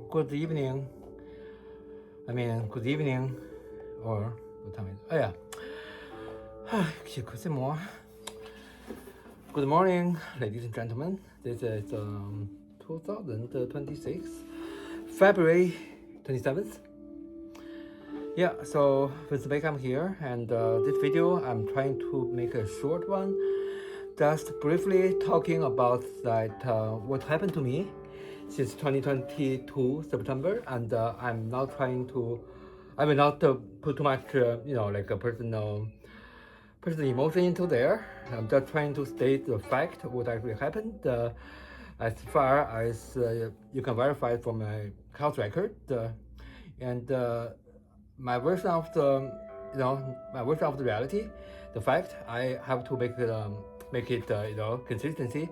good evening. Good evening, or what time is it? Oh yeah. Good morning, ladies and gentlemen. This is 2026, February 27th. Yeah, so Vincent Beckham here, and this video I'm trying to make a short one, just briefly talking about that what happened to me since 2022 September, and I'm not trying to, I will not put too much, like a personal emotion into there. I'm just trying to state the fact of what actually happened, as far as you can verify from my health record, and my version of the, my version of the reality, the fact I have to make it, consistency.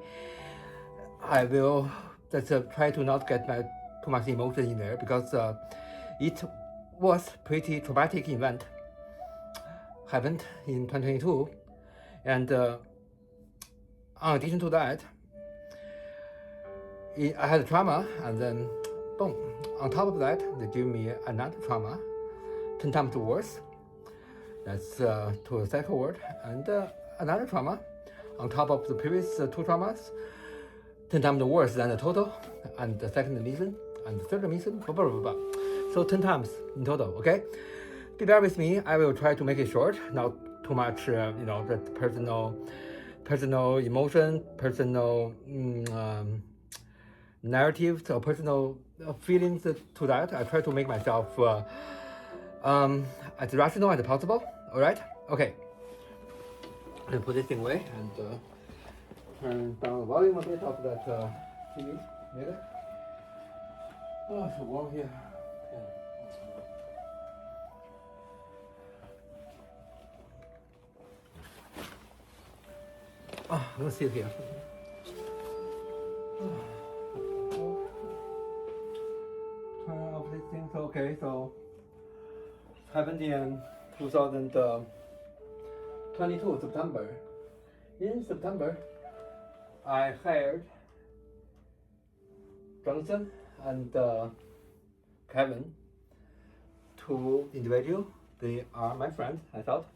I will just try to not get too much emotion in there, because it was pretty traumatic event happened in 2022, and in addition to that, I had a trauma, and then boom, on top of that they give me another trauma 10 times worse. That's to the psych ward, and another trauma on top of the previous two traumas, 10 times worse than the total, and the second admission, and the third admission, blah, blah, blah, blah. So 10 times in total, okay? Bear with me, I will try to make it short, not too much, that personal emotion, personal narratives, or personal feelings to that. I try to make myself as rational as possible, all right? Okay. I'll put this thing away and turn down the volume a bit of that TV later. Oh, it's so warm here. Yeah. Oh, I'm gonna sit here. Turn off this thing. So, okay, so happened in 2022 September. In September, I hired Johnson and Kevin, two individuals. They are my friends, I thought,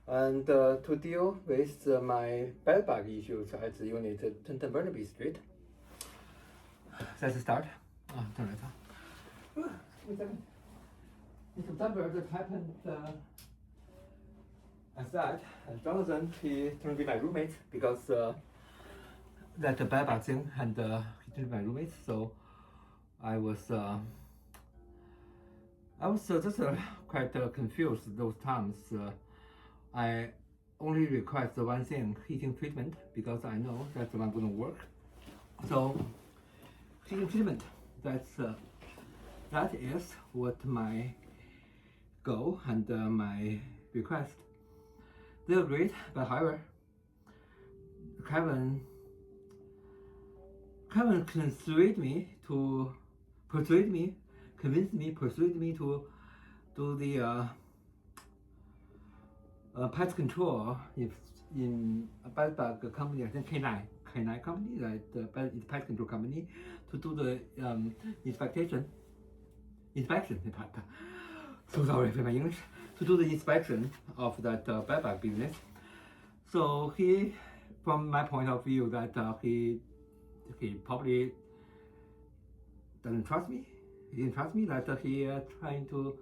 and to deal with my bedbug issues at the unit 1010 Burnaby Street. Let's start. Turn it on. Wait a second. In September, that happened. As that, Jonathan, he turned to be my roommate, because that bedbug thing, and he turned to be my roommate. So I was just quite confused those times. I only request one thing: heating treatment, because I know that's not going to work. So heating treatment, that is what my goal and my request. They agreed, but however, Kevin convinced me to do the pest control in a bedbug company, I think K9 company, that it's pest control company, to do the inspection. So sorry for my English. To do the inspection of that bedbug business. So he, from my point of view, that he probably doesn't trust me. He didn't trust me, that he trying to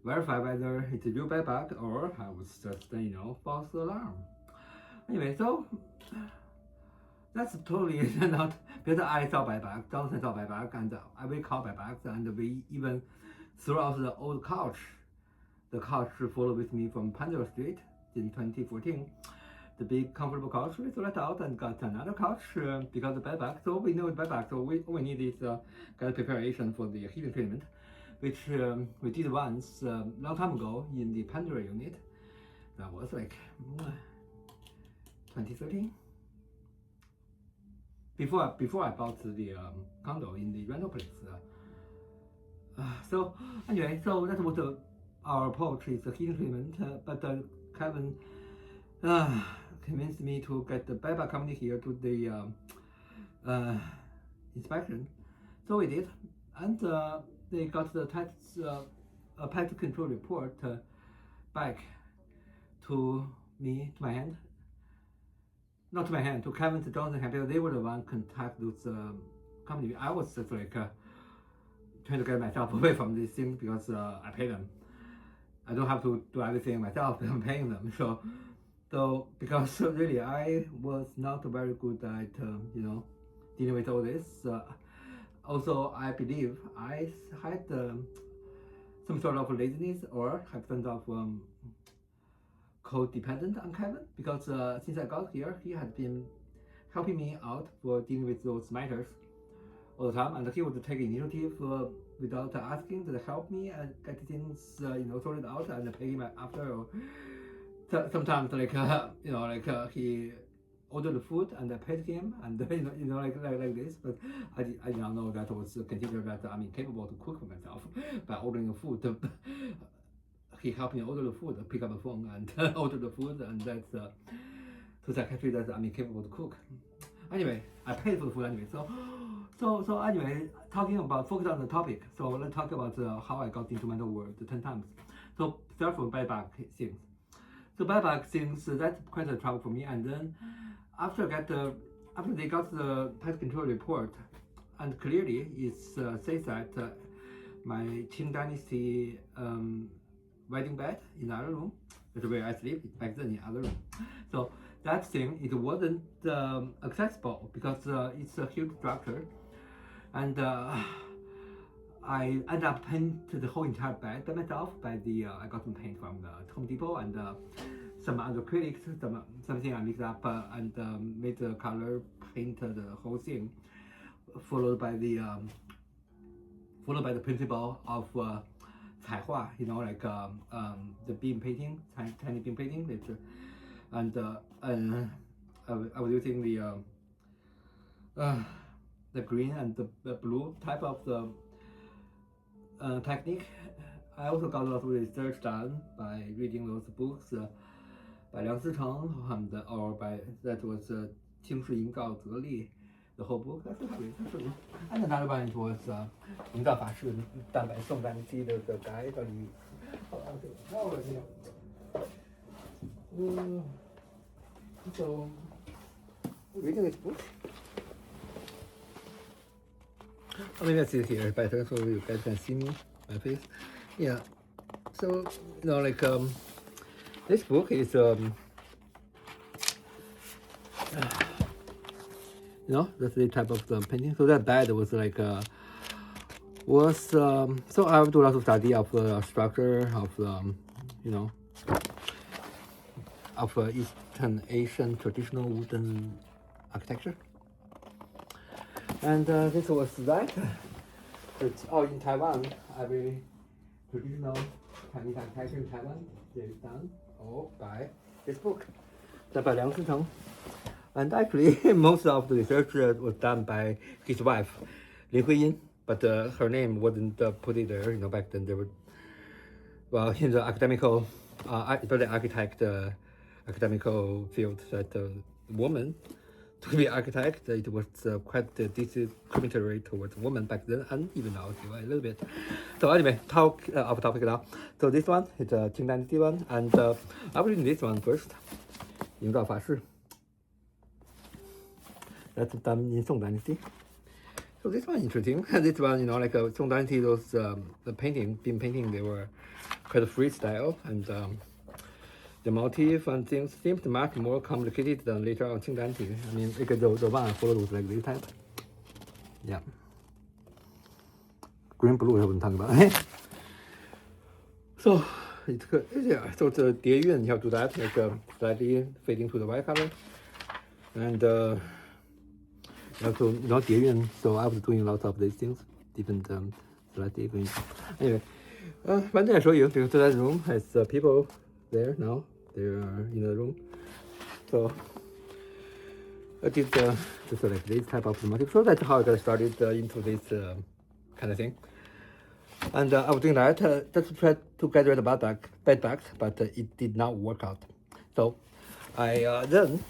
verify whether it's a real bedbug or I was just false alarm. Anyway, so that's totally not, because I saw bedbug, Johnson saw bedbug, and we call bedbugs, and we even threw out the old couch. The couch followed with me from Pandora Street in 2014. The big comfortable couch, we threw it out and got another couch because of bedbug. So we know it's bedbug, so we need is get preparation for the heating treatment, which we did once long time ago in the Pandora unit. That was like 2013. Before I bought the condo in the rental place. So anyway, so that's what our approach is, the heating treatment. But Kevin convinced me to get the bedbug company here to the inspection. So we did, and they got the pet control report back to me, to my hand. Not to my hand, to Kevin, to Johnson, because they were the one contact those company. I was just like trying to get myself away from these things because I pay them. I don't have to do everything myself. I'm paying them. So because really I was not very good at dealing with all this. Also, I believe I had some sort of laziness or have some sort of codependent on Kevin, because since I got here, he had been helping me out for dealing with those matters all the time, and he would take initiative without asking to help me and get things sorted out and pay him after. Or sometimes he ordered the food and I paid him, and like this. But I did not know that was considered that I'm incapable to cook for myself by ordering food. He helped me order the food, pick up the phone and order the food, and that's to psychiatry that I'm incapable to cook. Anyway, I paid for the food anyway. So anyway, focus on the topic. So let's talk about how I got into mental ward 10 times. So therefore, bedbug things. So bedbug things, that's quite a trouble for me. And then after they got the pest control report, and clearly it says that my Qing Dynasty wedding bed in the other room, that's where I sleep back then in the other room. So that thing, it wasn't accessible because it's a huge structure, and I ended up painted the whole entire bed by myself. I got some paint from the Home Depot and some other acrylics, something I mixed up and made the color paint the whole thing, followed by the principle of 彩画, the beam painting, tiny beam painting. And I was using the green and the blue type of the technique. I also got a lot of research done by reading those books by Liang Sicheng that was 清世营造则例. The whole book, that's what it is. And another one was 营造法式蛋白宋丹鸡的 guide on you. So reading this book. Maybe I see it here better so you guys can see me, my face. Yeah. So this book is that's the type of the painting. So that bed was so I would do lots of study of the structure of of Eastern Asian traditional wooden architecture. And this was that. It's all in Taiwan. Every traditional Chinese architecture in Taiwan is done all by this book, done by Liang Sicheng. And actually, most of the research was done by his wife, Lin Huiyin, but her name wasn't put it there. Back then there were, in the academical, academical field, that woman to be architect, it was quite discriminatory towards women back then, and even now a little bit. So anyway, off topic now. So this one is a Qing Dynasty one, and I will read this one first. 营造法式. That's done in Song Dynasty. So this one interesting. This one, Song Dynasty, those the beam painting, they were quite a freestyle, and the motif and things seemed much more complicated than later on Qing Dynasty. I mean, the one followed like this type. Yeah. Green blue, I wouldn't talk about. So so the 叠韵 you have to do that, slightly fading to the white color, and you have to叠韵. So I was doing lots of these things, different slightly. Anyway, one thing I show you, because that room has people there now. They are in the room. So I did just like this type of motif. So that's how I got started into this kind of thing. And I was doing that just to try to get rid of bedbugs, but it did not work out. So I then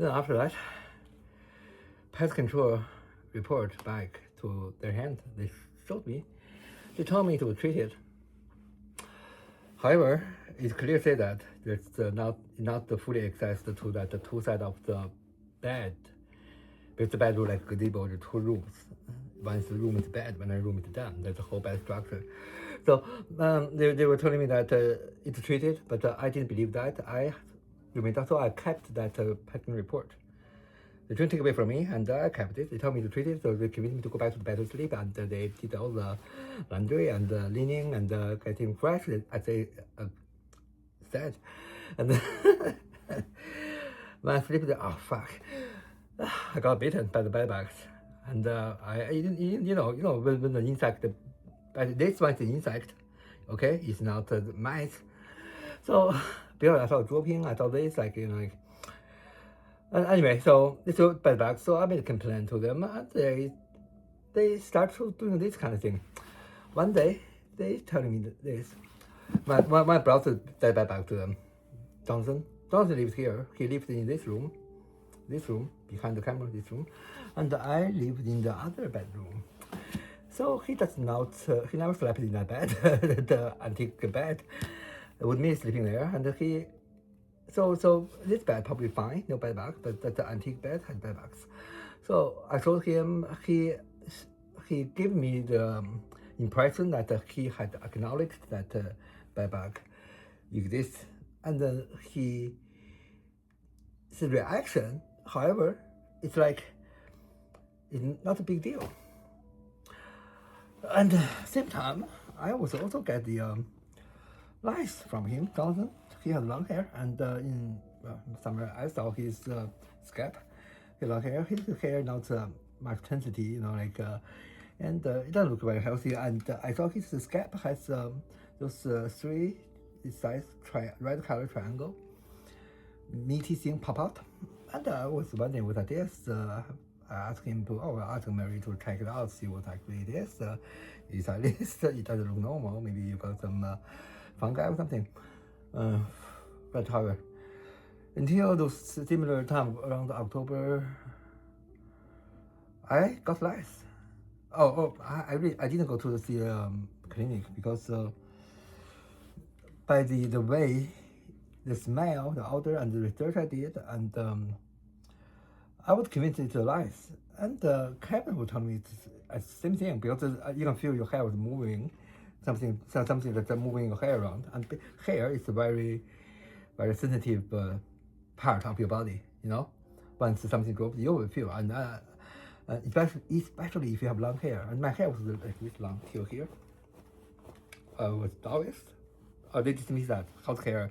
after that pest control report back to their hand. They showed me. They told me to treat it. However, it clearly said that it's not fully accessed to that the two sides of the bed. Because the bedroom like gazebo, the two rooms. Once the room is bed, when the room is done, there's a whole bed structure. So they were telling me that it's treated, but I didn't believe that. So I kept that pattern report. They didn't take away from me, and I kept it. They told me to treat it, so they convinced me to go back to the bed to sleep, and they did all the laundry and cleaning and getting fresh, as they said. And when I sleep, oh fuck, I got bitten by the bedbugs, and when the insect, this one's the insect, okay, it's not mice. So because I saw dropping, I saw this anyway, so it's a bedbug. So I made a complaint to them, and they start doing this kind of thing. One day they telling me this. My brother said bedbug to them. Johnson lives here. He lives in this room behind the camera, this room, and I lived in the other bedroom. So he does not. He never slept in that bed, the antique bed, with me sleeping there, and he. So this bed probably fine, no bed bug, but the antique bed had bed bugs. So I told him, he gave me the impression that he had acknowledged that bed bug exists, and then his reaction, however, it's not a big deal. And same time, I was also get the lice from him, Jonathan. He has long hair, and in somewhere I saw his scalp. His long hair, his hair not much intensity, and it doesn't look very healthy. And I saw his scalp has those three size red color triangle, meaty thing pop out. And I was wondering what that is. I asked him I asked Mary to check it out, see what actually it is. It's at least it doesn't look normal. Maybe you got some fungi or something. But however, until those similar time around October, I got lice. I didn't go to the clinic because by the way, the smell, the odor, and the research I did, and I was convinced it's lice. And Kevin would tell me it's the same thing, because you can feel your hair was moving, something that's moving your hair around. And hair is a very, very sensitive part of your body, Once something drops, you will feel. And especially if you have long hair. And my hair was like this long till here. Was Taoist. They dismiss that. Hot hair,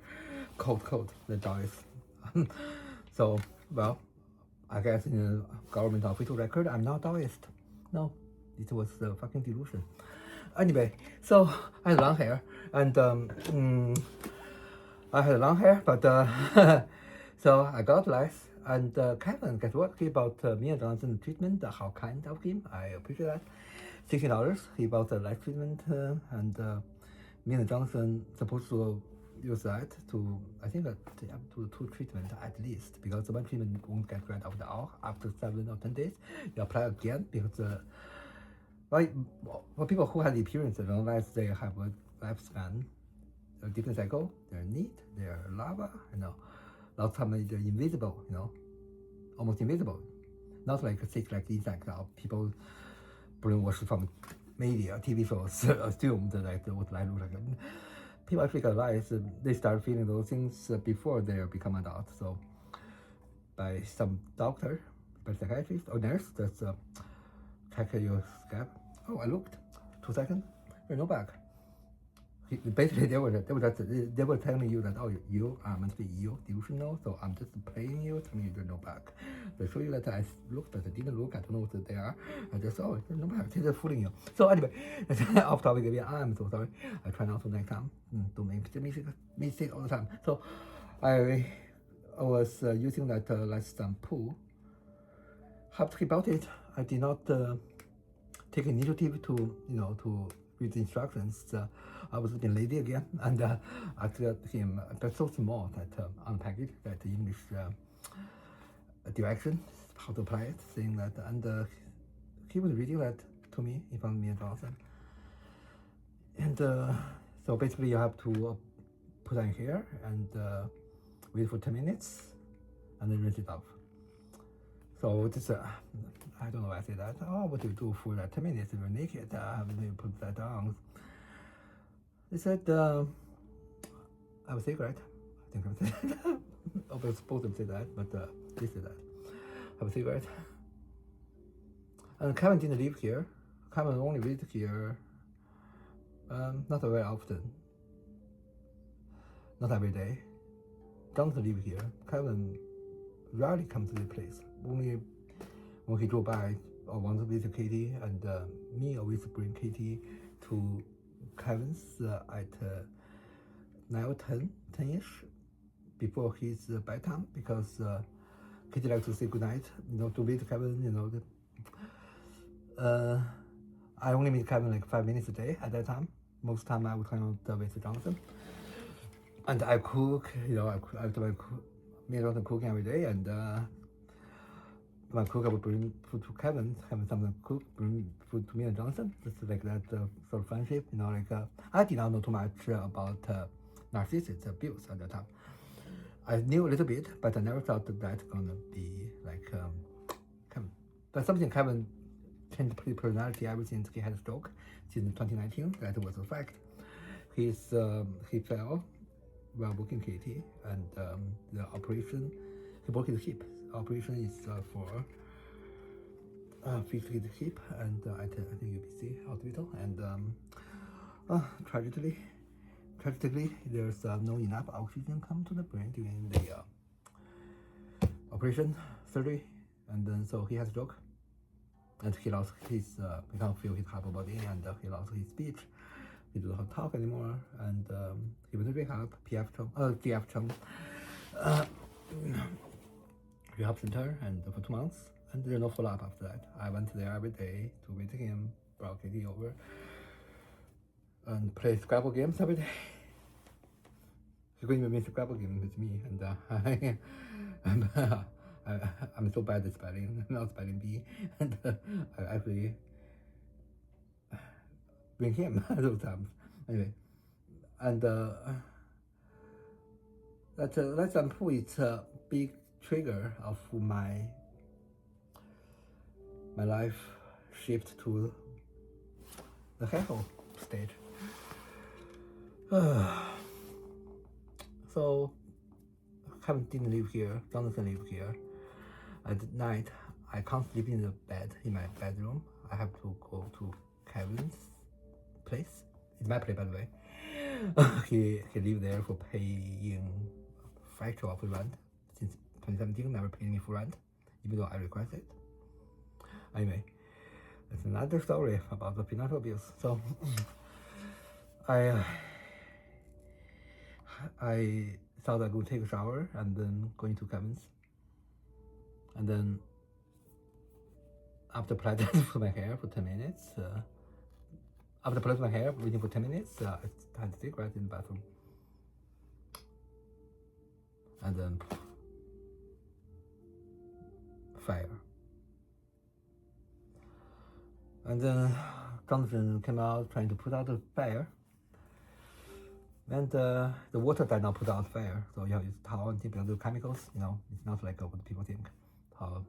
cold, the Taoist. So, well, I guess in the government official record, I'm not Taoist. No, it was a fucking delusion. Anyway, so I had long hair, and but so I got lice. And Kevin, guess what? He bought me and Johnson treatment. How kind of him! I appreciate that. $16. He bought the lice treatment, and me and Johnson supposed to use that to, I think, to 2 treatments at least, because the one treatment won't get rid of the all after 7 or 10 days. You apply again, because for people who have the appearance, unless they have a lifespan, a different cycle, they're neat, they're lava, lots of times they're invisible, almost invisible. Not like sick like insect, people brainwashed from media, TV shows, assumed that what life looks like. People actually got lice, they start feeling those things before they become adults. So by some doctor, by psychiatrist or nurse, just check your scalp. Oh, I looked. 2 seconds, there's no bug. Basically, they were telling you that, you are meant to be delusional, so I'm just playing you, telling you there's no bug. They show you that I looked, but I didn't look. I don't know what they are. I just there's no bug. They're just fooling you. So anyway, off topic again. I'm so sorry. I try not to next time. Don't make the mistake all the time. So I was using that lice shampoo. After about it, I did not take initiative to to read the instructions. I was being lazy again, and asked him, but so small that on package that English direction, how to apply it, saying that, and he was reading that to me in front of me and Johnson. And so basically you have to put on here and wait for 10 minutes and then rinse it off. So this, I don't know why I say that. Oh, what do you do for that 10 minutes if you're naked? When you put that on. They said, have a cigarette. I think I said that. I was supposed to say that, but they said that. Have a cigarette. And Kevin didn't live here. Kevin only visited here not very often. Not every day. Jonathan live here. Kevin rarely comes to the place. Only when he drove by or wants to visit Katie, and me always bring Katie to Kevin's at 9 or 10-ish before his bedtime, because Katie likes to say goodnight, to visit Kevin, I only meet Kevin like 5 minutes a day at that time. Most time I would hang out with Jonathan. And I cook, I do me and Jonathan cooking every day, and when I cook, I would bring food to Kevin something to cook, bring food to me and Jonathan. Just like that sort of friendship, I did not know too much about narcissist abuse at that time. I knew a little bit, but I never thought that that's gonna be like Kevin. But something Kevin changed personality ever since he had a stroke since 2019. That was a fact. He fell while working Katie, and the operation, he broke his hip. Operation is for fix his hip, and at I think UBC hospital, and tragically there's no enough oxygen come to the brain during the operation surgery, and then so he has a stroke, and he lost his he can't feel his upper body, and he lost his speech. He doesn't talk anymore, and he went to rehab, GF Chung rehab center, and for 2 months, and there's no follow-up after that. I went there every day to visit him, brought Katie over, and play Scrabble games every day. He couldn't even make Scrabble game with me, and I'm so bad at spelling, not spelling bee, and I actually bring him those times. Anyway, and that shampoo is a big trigger of my life shift to the hell stage. So Kevin didn't live here, Jonathan lived here. At night, I can't sleep in the bed, in my bedroom. I have to go to Kevin's place. It's my place, by the way. he lived there for paying fraction of the rent since 2017, never paid me full rent, even though I requested. Anyway, it's another story about the financial abuse. So I thought I would take a shower and then going to Kevin's, and then after applying for my hair for 10 minutes, after applying my hair, waiting for 10 minutes, I had a cigarette in the bathroom, and then fire. And then Jonathan came out trying to put out the fire, and the water did not put out fire. So you have to use towel and think about the chemicals. It's not like what people think. How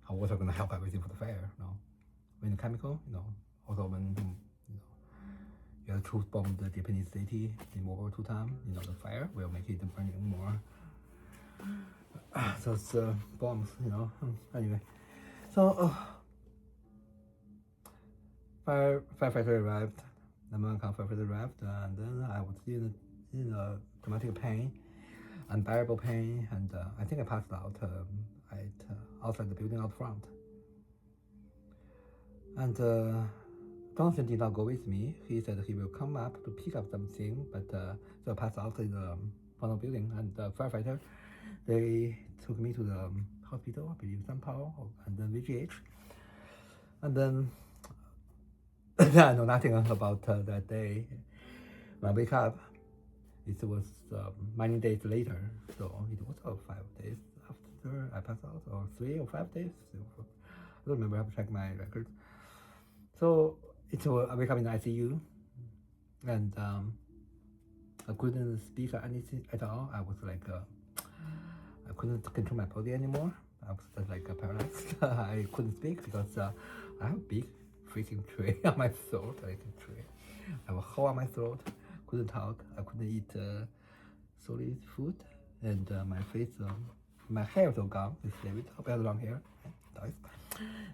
water gonna help everything for the fire? When the chemical, also when you have truth bomb the Japanese city in World War II time, the fire will make it burning more. So it's bombs, Anyway, so firefighter arrived. The American firefighter arrived, and then I was in dramatic pain, unbearable pain, and I think I passed out outside the building out front. And Jonathan did not go with me. He said he will come up to pick up something, but so I passed out in the front of the building, and the firefighter, they took me to the hospital, I believe somehow, and then VGH. And then I know nothing about that day. When I wake up, it was many days later, so it was 5 days after I passed out, or 3 or 5 days. I don't remember. I have to check my records. So I wake up in the ICU, and I couldn't speak or anything at all. I was like, I couldn't control my body anymore. I was just like paralyzed. I couldn't speak because I have a big freaking tree on my throat, like a tree. I have a hole on my throat. Couldn't talk. I couldn't eat solid food, and my face, my hair was all gone. It's David. Hope I had long hair. Nice.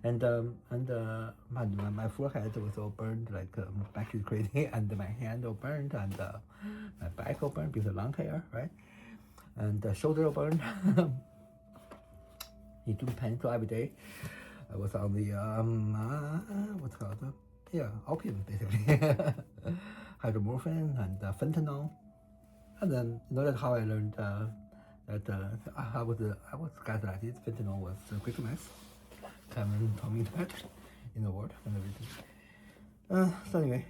And my forehead was all burned, like back is crazy, and my hand all burned, and my back all burned because of long hair, right? And the shoulder all burned. It took pain so every day. I was on the what's called opium basically, hydromorphine and fentanyl, and then that's how I learned that I was gaslighted. Fentanyl was Christmas. Kevin told me that in the ward and everything. So anyway,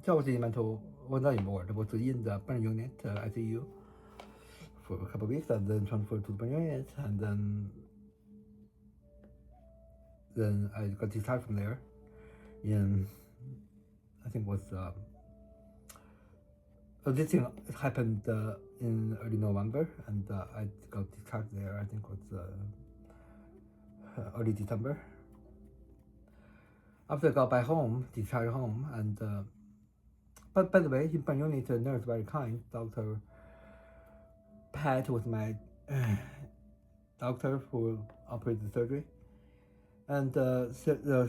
so I was in not in ward. I was in the burn unit ICU for a couple of weeks, and then transferred to the burn unit, and then I got discharged from there in, I think it was, this thing happened in early November, and I got discharged there, I think it was early December. After I got back home, discharged home, and but by the way, in burn unit, the nurse very kind. Dr. Pat was my doctor who operated the surgery, and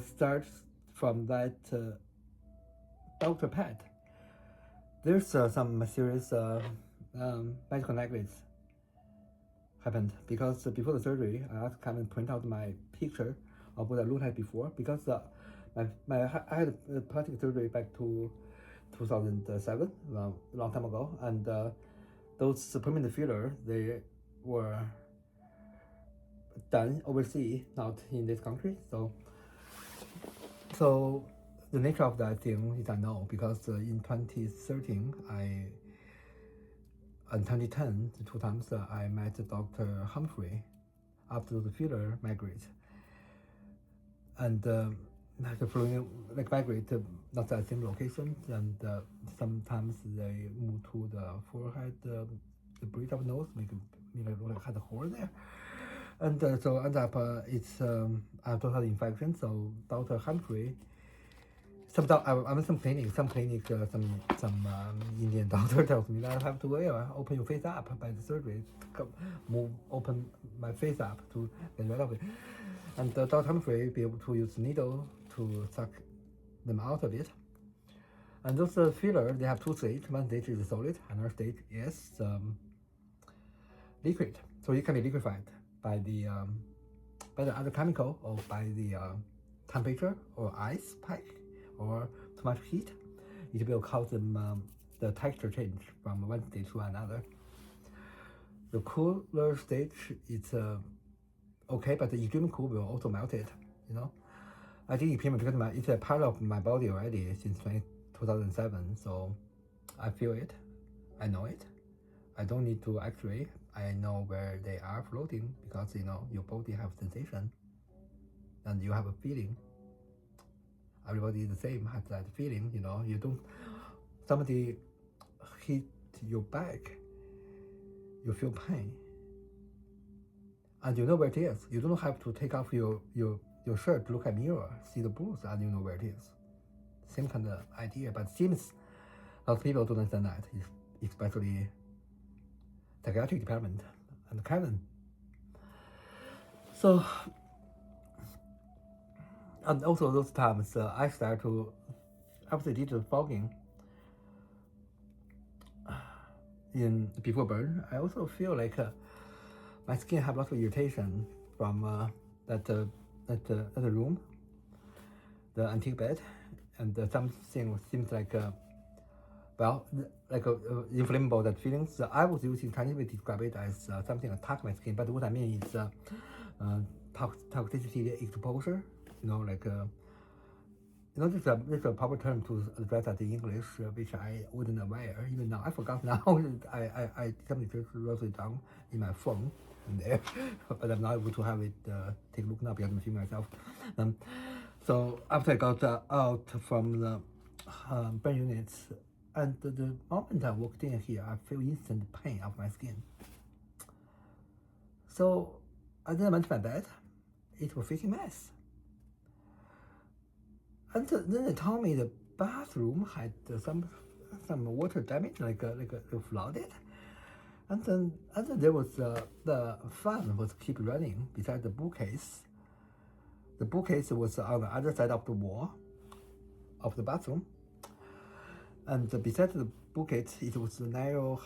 start from that Dr. Pat. There's some serious medical negligence happened, because before the surgery, I asked Kevin to print out my picture of what I looked at before, because I had a plastic surgery back to 2007, a long time ago, and those permanent filler, they were done overseas, not in this country. So the nature of that thing is unknown, because in 2013, in 2010, the 2 times I met Dr. Humphrey after the filler migrate, and the following migrate not the same location, and sometimes they move to the forehead, the bridge of nose, make it had a hole there, and so end up it's a total infection. So Dr. Humphrey, some clinic, some Indian doctor tells me that I have to open your face up by the surgery, open my face up to get rid of it, and Dr. Humphrey be able to use needle to suck them out of it. And those filler, they have 2 stages. One stage is solid, another stage is liquid. So it can be liquefied by the other chemical, or by the temperature, or ice pack, or too much heat. It will cause them the texture change from one stage to another. The cooler stage is okay, but the extreme cool will also melt it. I think impairment, because it's a part of my body already since 2007, so I feel it, I know it. I don't need to X-ray. I know where they are floating, because your body have sensation, and you have a feeling. Everybody is the same, has that feeling. You don't, somebody hit your back, you feel pain, and you know where it is. You don't have to take off your shirt to look at mirror, see the bruise, and you know where it is. Same kind of idea, but it seems a lot of people don't understand that, especially psychiatric department and Kevin. So, and also those times I start to, after digital fogging before burn, I also feel like my skin have lots of irritation from that room, the antique bed, and something seems like inflammable, that feelings. I was using Chinese way to describe it as something attack my skin, but what I mean is toxicity exposure, You know, this is a proper term to address that in English, which I wasn't aware. Even now, I forgot now. I simply just wrote it down in my phone there, but I'm not able to have it take a look now because I'm filming myself. So after I got out from the burn units, and the moment I walked in here, I feel instant pain of my skin. So I then went to my bed. It was a freaking mess. And then they told me the bathroom had some water damage, like flooded. And then there was the fan was keep running beside the bookcase. The bookcase was on the other side of the wall of the bathroom. And beside the bookcase, it was a narrow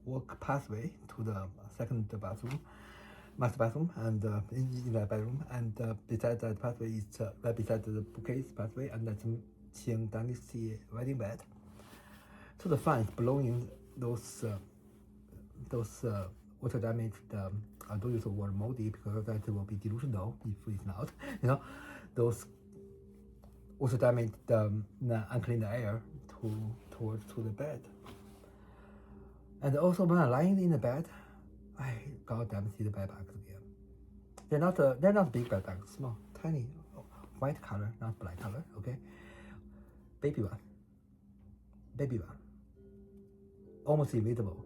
walk pathway to the second bathroom, master bathroom, and in that bedroom. And beside that pathway is right beside the bookcase pathway, and that's Qing Dynasty wedding bed. So the fan is blowing those water damaged. I don't use the word moldy because that will be delusional if it's not. You know, those water damaged unclean air towards the bed. And also when I'm lying in the bed, I goddamn see the bedbugs again. They're not big bedbugs, small, tiny, white color, not black color. Okay, baby one, almost invisible.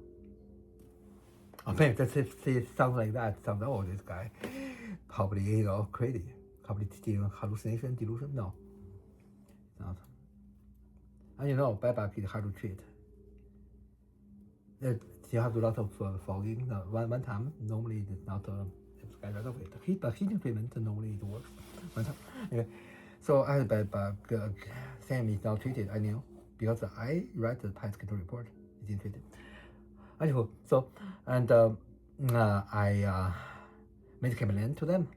Oh man, that sounds like that. Sounds, oh, this guy probably crazy, probably still hallucination, delusion. No, it's not. And bedbug is hard to treat. You have to do a lot of fogging. One time, normally it's not get rid of it. But heating treatment normally it works. One time. Anyway, so I had bedbug. Sam is not treated. I knew because I read the psychiatric report. It didn't treat it. Anywho, so and I made a complaint to them.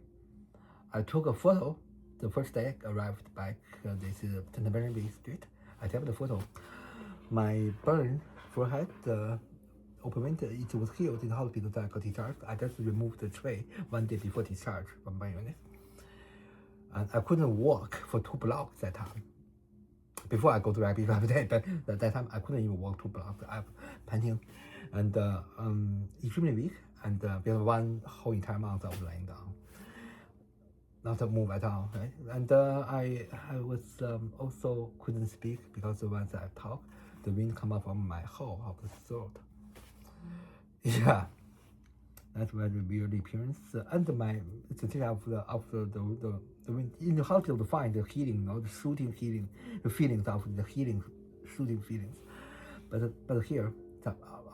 I took a photo the first day I arrived back. This is Canterbury Street. I took the photo. My burn forehead, open window, it was healed in the hospital that I got discharged. I just removed the tray 1 day before discharge from my unit. And I couldn't walk for 2 blocks that time. Before I go to rapid day, but at that time I couldn't even walk 2 blocks. I'm panting and extremely weak. And because 1 whole entire month I was lying down, not to move at all, right? And I was also couldn't speak because once I talk, the wind come up from my hole of the throat. Yeah, that's very weird appearance. And my sensation of the wind in the hospital to find the healing, the shooting healing, the feelings of the healing, shooting feelings. But here,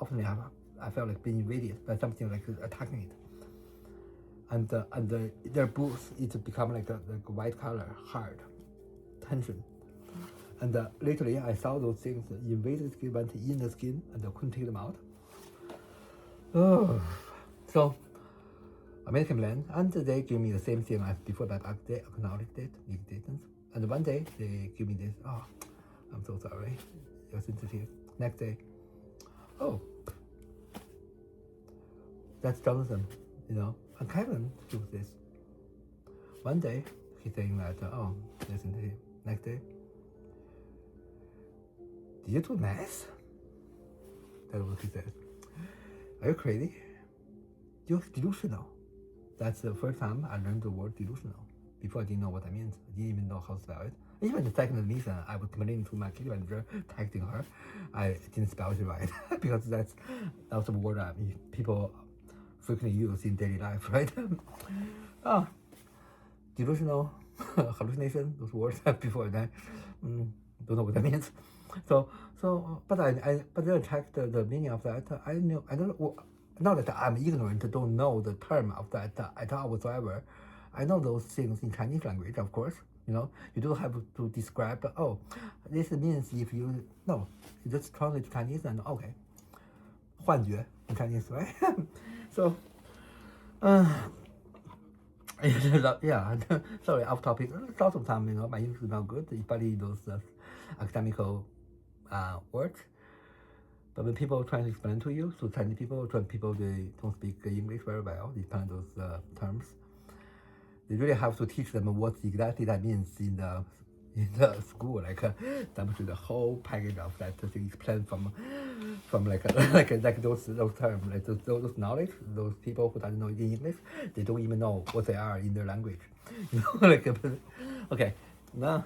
often I felt like being invaded by something like attacking it. And their booth it become like a white color, hard, tension. And literally I saw those things invaded the skin, went in the skin, and I couldn't take them out. Oh, so I made a complaint, and they gave me the same thing as before that they acknowledged it, existence. And one day they give me this, oh, I'm so sorry, you're sensitive. Next day, oh, that's Jonathan, and Kevin do this. One day, he's saying that, oh, listen to him. Next day, did you do math? That's what he says. Are you crazy? You're delusional. That's the first time I learned the word delusional. Before I didn't know what that means. I didn't even know how to spell it. Even the second reason I was complaining to my kid manager, texting her, I didn't spell it right. Because that's a word people frequently use in daily life, right? Delusional, hallucination, those words before that, don't know what that means. But then I checked the meaning of that. I don't know, not that I'm ignorant, don't know the term of that at all whatsoever. I know those things in Chinese language, of course. You don't have to describe, oh, this means if you, no, you just translate to Chinese and okay. 幻觉 in Chinese, right? So, yeah, sorry, off topic. Lots of time, my English is not good, especially those academical words. But when people try to explain to you, so Chinese people, they don't speak English very well, these kind of those terms. They really have to teach them what exactly that means in in the school, like demonstrate the whole package of that to explain from like those terms, like those knowledge, those people who don't know English, they don't even know what they are in their language. You know, like okay, no,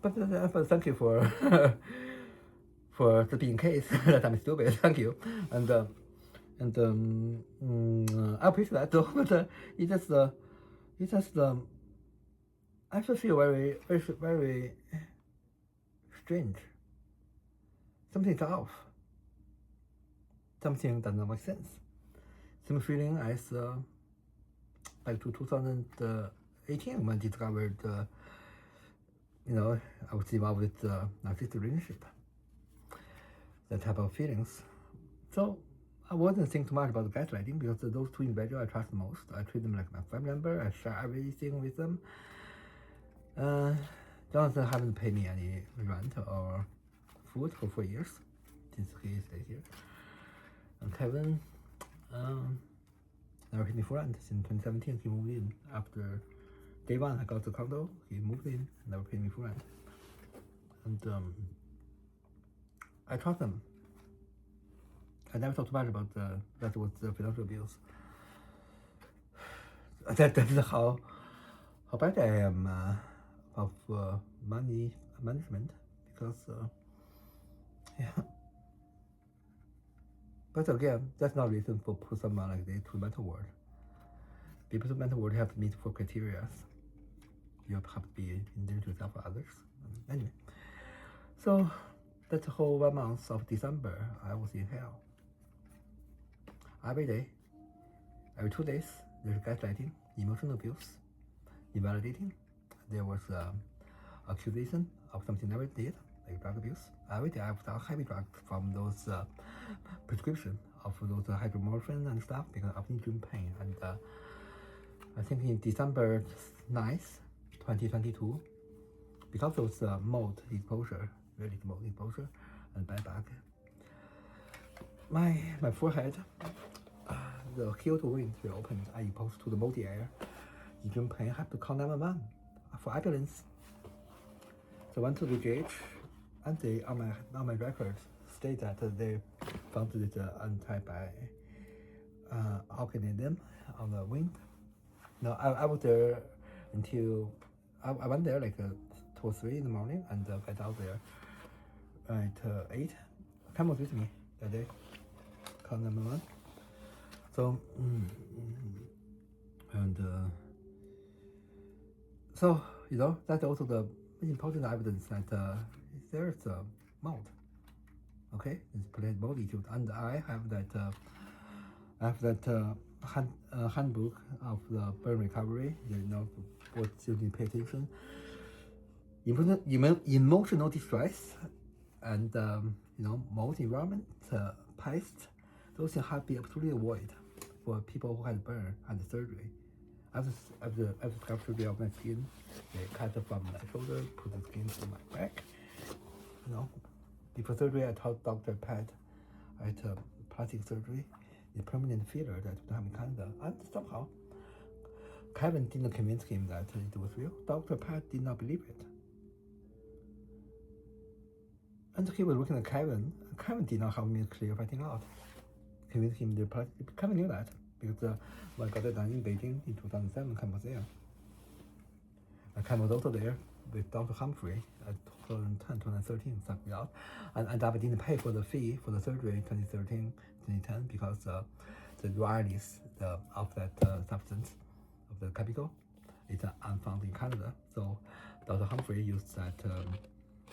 but thank you for for just being case that I'm stupid. Thank you, and I appreciate that though. But it just I just feel very strange. Something's off. Something does not make sense. Same feeling as back to 2018 when I discovered, you know, I was involved with narcissistic relationship. That type of feelings. So I wasn't thinking too much about the gaslighting because those two individuals I trust the most. I treat them like my family member. I share everything with them. Jonathan haven't paid me any rent or food for 4 years since he stayed here. And Kevin never paid me for rent since 2017. He moved in after day one. I got the condo. He moved in, never paid me for rent. And I trust them. I never talked much about that was the financial abuse. That is how bad I am of money management, because yeah. But again, that's not reason for put someone like this to mental ward. People to mental ward have to meet 4 criteria. You have to be in danger to yourself or others. Anyway, so that's the whole 1 month of December. I was in hell. Every day, every 2 days, there's gaslighting, emotional abuse, invalidating. There was accusation of something I never did, like drug abuse. Every day I have found heavy drugs from those prescription of those hydromorphine and stuff because of extreme pain. And I think in December 9th, 2022, because of those mold exposure, really mold exposure and bedbug, my forehead, the Kyoto wind will open. I exposed to the moldy air. Extreme pain, I have to call 911 for ambulance. So I went to the gauge, and they on my records state that they found this anti-organism on the wind. No, I was there until I went there like 2 or 3 in the morning and got out there at 8. Cam was with me that day. Call 911. So and so you know that's also the important evidence that there's a mold. Okay, it's played mold issues, and I have that handbook of the burn recovery. You know what you need to pay attention. Emotional distress and you know mold environment, pests. Those things have to be absolutely avoided for people who had burn and surgery. After surgery of my skin, they cut from my shoulder, put the skin to my back. You know, before surgery, I told Dr. Pat at plastic surgery, the permanent filler that would have in Canada. And somehow, Kevin didn't convince him that it was real. Dr. Pat did not believe it. And he was looking at Kevin. Kevin did not help me clear everything out. Convince him the plastic. Kevin knew that because when I got it done in Beijing in 2007, Kevin was there. Kevin was also there with Dr. Humphrey at 2010, 2013, something out. And I didn't pay for the fee for the surgery in 2013, 2010 because the rarity of that substance, of the chemical, is unfound in Canada. So Dr. Humphrey used that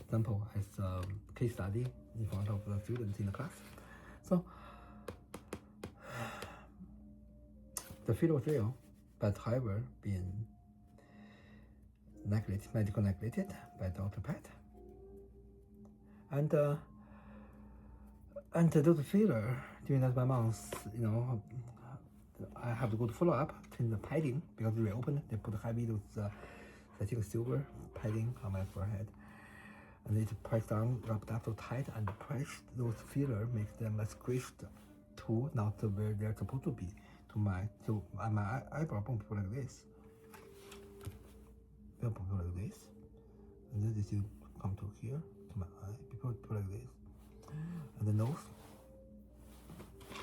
sample as a case study in front of the students in the class. So the field was real, but however, being medical neglected by Dr. Pat. And those filler during that 1 month, you know, I have to go to follow up between the padding because they reopened. They put heavy those I think silver padding on my forehead, and it pressed down, rubbed up so tight, and pressed those filler makes them squished to not where they're supposed to be. My eyebrow bump like this. Like this, and then this you come to here, to my eye, people put like this, and the nose,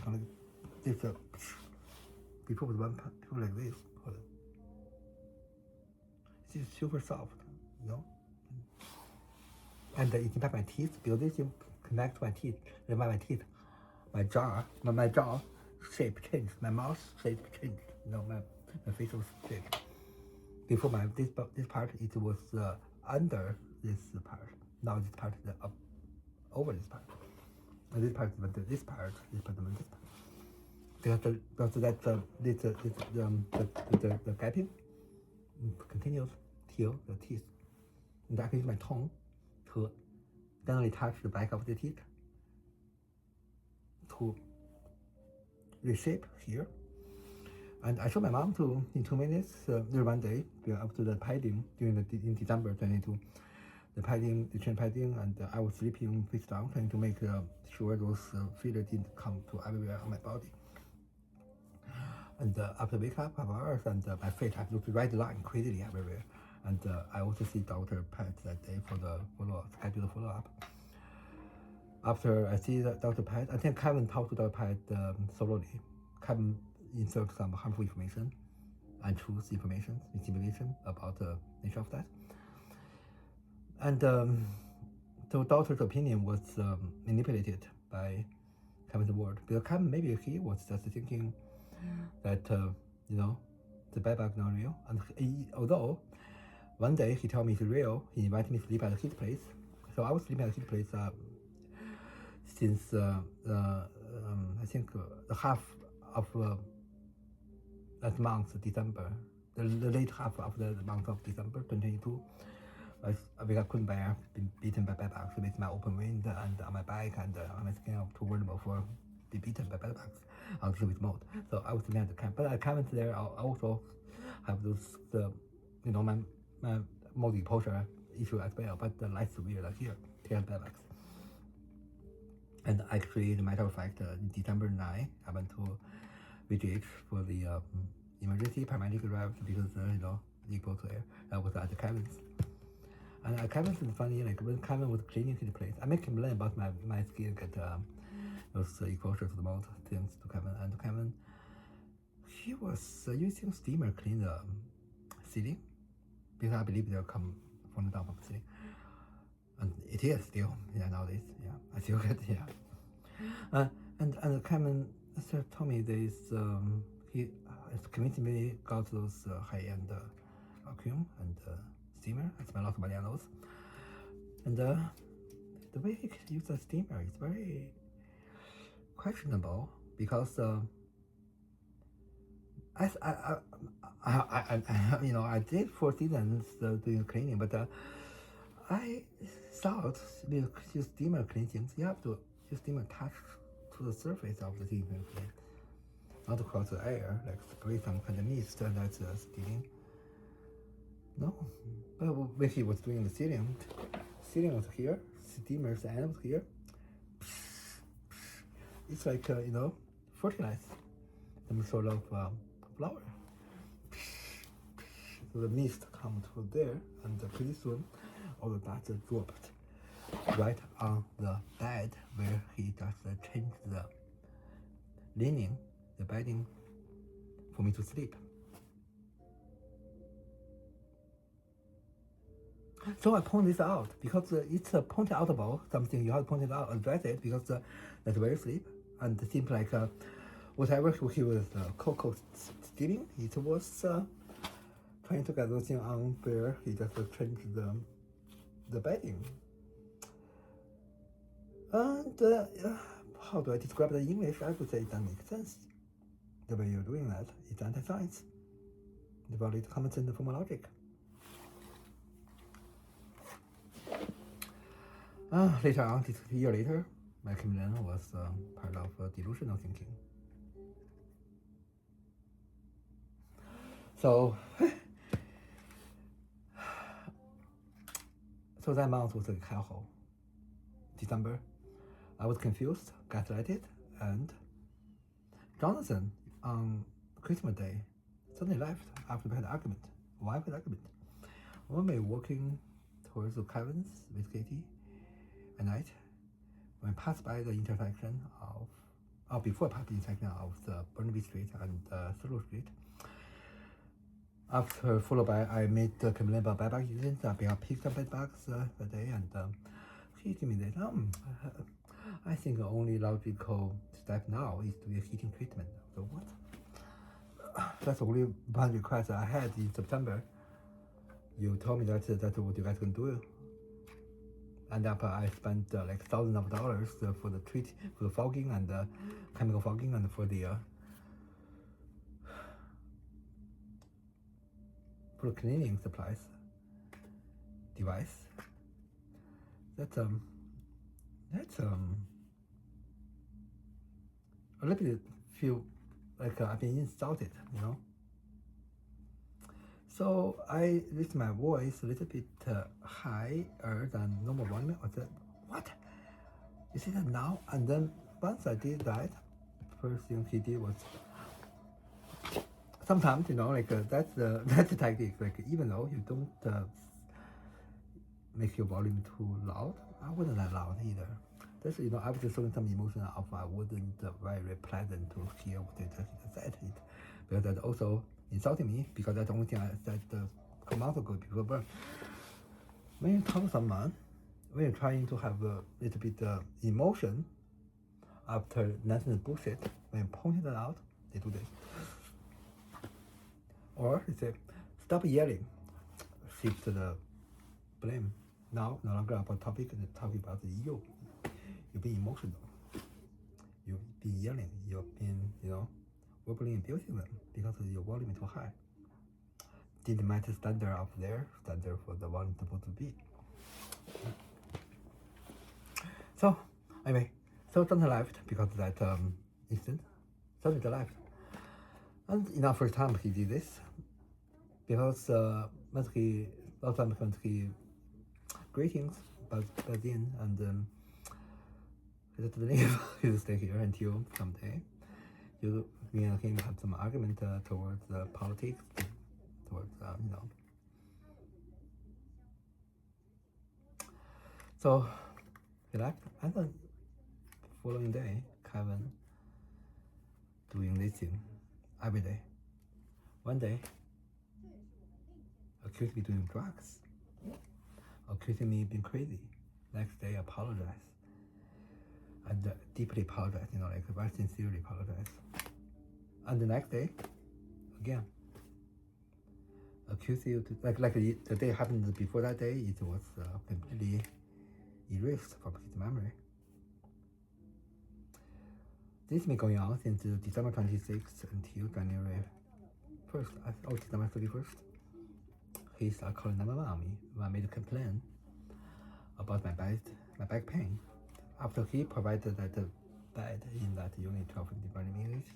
kind of like this, before with one people like this, it's super soft, you know, and it impacts my teeth, because this connect to my teeth, my teeth, my jaw shape changed, my mouth shape changed, you know, my facial shape. Before this part, it was under this part. Now this part is up over this part. And this part is this part. Because the gapping continues till the teeth. And I can use my tongue to gently touch the back of the teeth to reshape here. And I showed my mom in 2 minutes, there one day, after the padding in December 22, the change padding, and I was sleeping face down, trying to make sure those fillers didn't come to everywhere on my body. And after wake up, 5 hours, and my face had looked right line crazily everywhere. And I also see Dr. Pat that day for the scheduled follow-up. After I see Dr. Pat, I think Kevin talked to Dr. Pat solely. Kevin insert some harmful information, untruth information, intimidation about the nature of that. And the doctor's opinion was manipulated by Kevin's word. Because Kevin, maybe he was just thinking that, you know, the bedbug not real. And although one day he told me it's real, he invited me to sleep at his place. So I was sleeping at his place since I think the half of that month, December, the late half of the month of December 2022, I couldn't bear being beaten by bedbugs with my open wound and on my back and on my skin. I was too vulnerable for be beaten by bedbugs on with mold. So I was living at the camp, but I can't there. I also have those, you know, my mold exposure issue as well, but the lice severe like here, here bedbugs. And actually, as a matter of fact, December 9, I went to VGH for the emergency paramedic arrived because, you know, equal to air. I was at the Kevin's. And Kevin's is funny, like when Kevin was cleaning his place, I make him learn about my skin, get those exposure to the mold things to Kevin. And Kevin, he was using steamer clean the ceiling, because I believe they'll come from the top of the ceiling. And it is still, yeah, nowadays, yeah, I still get, yeah. And Kevin told me this, he is convincing me got those high-end vacuum and steamer. I spent a lot of money on those. And the way he could use the steamer is very questionable, because I you know, I did 4 seasons doing cleaning, but I thought with use steamer clean things, you have to use steamer touch to the surface of the thing, not across the air, like spray some kind of mist, and that's steaming. No, but when he was doing the ceiling was here, steamer's end was here. It's like, you know, fertilize some sort of flower. So the mist come to there, and pretty soon all the dust dropped right on the bed where he just changed the linen, the bedding, for me to sleep. So I point this out because it's point outable, something you have to point it out, address it, because that's where you sleep. And it seems like whatever he was cocoa stealing, it was trying to get those things on where he just changed the bedding. And how do I describe the English? I would say it doesn't make sense. The way you're doing that, it's anti-science. The body is common sense from logic. Later on, this year later, Beckham was part of delusional thinking. So that month was a hellhole. December, I was confused, gaslighted, and Jonathan on Christmas Day suddenly left after we had an argument. Why we had an argument? When we were walking towards the cabins with Katie at night. When I passed by the intersection of, before I passed the intersection of the Burnaby Street and Thurlow Street, after followed by, I made the complaint about bedbug incidents. I've been picked up bedbugs per day, and he told me that I think the only logical step now is to do a heating treatment. So what? That's the only one request I had in September. You told me that's what you guys can do. And I spent like thousands of dollars for the fogging and chemical fogging and for the cleaning supplies device. That's a little bit feel like I've been insulted, you know. So I raised my voice a little bit higher than normal volume. I said, "What? You see that now?" And then once I did that, first thing he did was, sometimes, you know, like that's the tactic. Like even though you don't make your volume too loud, I wasn't that loud either. That's, you know, I was just showing some emotion of I wasn't very pleasant to hear what they said it, because that also insulting me, because that's the only thing I said a month ago before burn. When you talk to someone, when you're trying to have a little bit emotion after nonsense bullshit, when you point it out, they do this. Or they say, "Stop yelling," shift the blame. Now, no longer about topic, and talking about you. You've been emotional. You've been yelling. You've been, you know, verbally abusing them because your volume is too high. Didn't match the standard of their standard for the volume supposed to be. So, anyway, so something left because of that incident. Something left. And in our first time he did this, because last time he greetings, but then, and he said to the neighbor, he'll stay here until someday. You and him have some argument towards politics, towards, you know. So he left, and then following day, Kevin doing this thing every day. One day, accused me doing drugs, accusing me being crazy. Next day, apologize. And deeply apologize, you know, like very sincerely apologize. And the next day, again, accuse you to, like the day happened before that day, it was completely erased from his memory. This has been going on since December 26th until January 1st, December 31st. He started calling 911 on me when I made a complaint about my back pain. After he provided that bed in that unit 1250 burning English,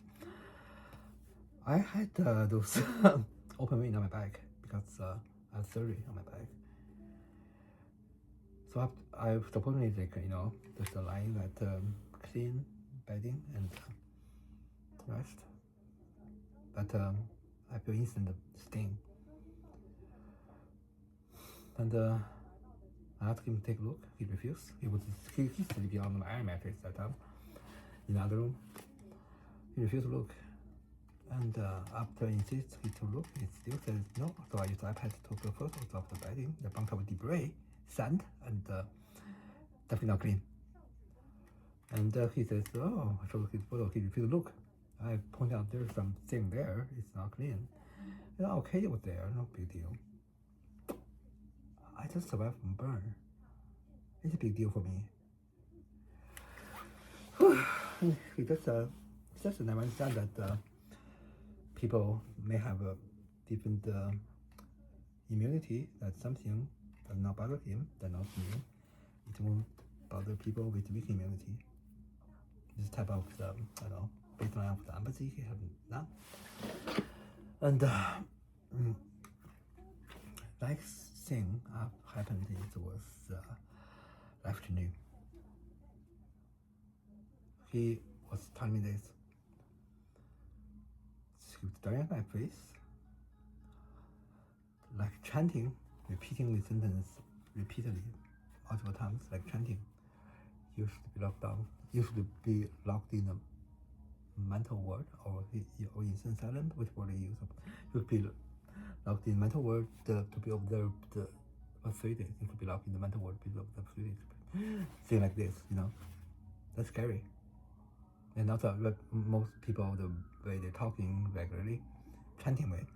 I had those open wound on my back because I had surgery on my back. So I supposedly, like, you know, just lying that clean bedding and rest. But I feel instant sting. And I asked him to take a look. He refused. He's sleeping on my iron mattress that time in the other room. He refused to look. And after I insisted he to look, he still says no. So I used the iPad to take photos of the bedding, the bunch of debris, sand, and definitely not clean. And he says, "Oh," I showed his photo. He refused to look. I point out there's something there. It's not clean. And okay, it was there. No big deal. I just survived from burn. It's a big deal for me. He just never understand that people may have a different immunity, that something does not bother him, that not me. It won't bother people with weak immunity. This type of, I don't know, baseline of the empathy he has none. And next thing happened was afternoon. He was telling me this. He was staring at my face, like chanting, repeating the sentence repeatedly, multiple times, like chanting. You should be locked down. You should be locked in a mental ward or insane asylum, which word you use. You should be locked in mental ward to be observed for 3 days. You should be locked in the mental ward to be observed for 3 days. Thing like this, that's scary. And also, most people, the way they're talking regularly, chanting way,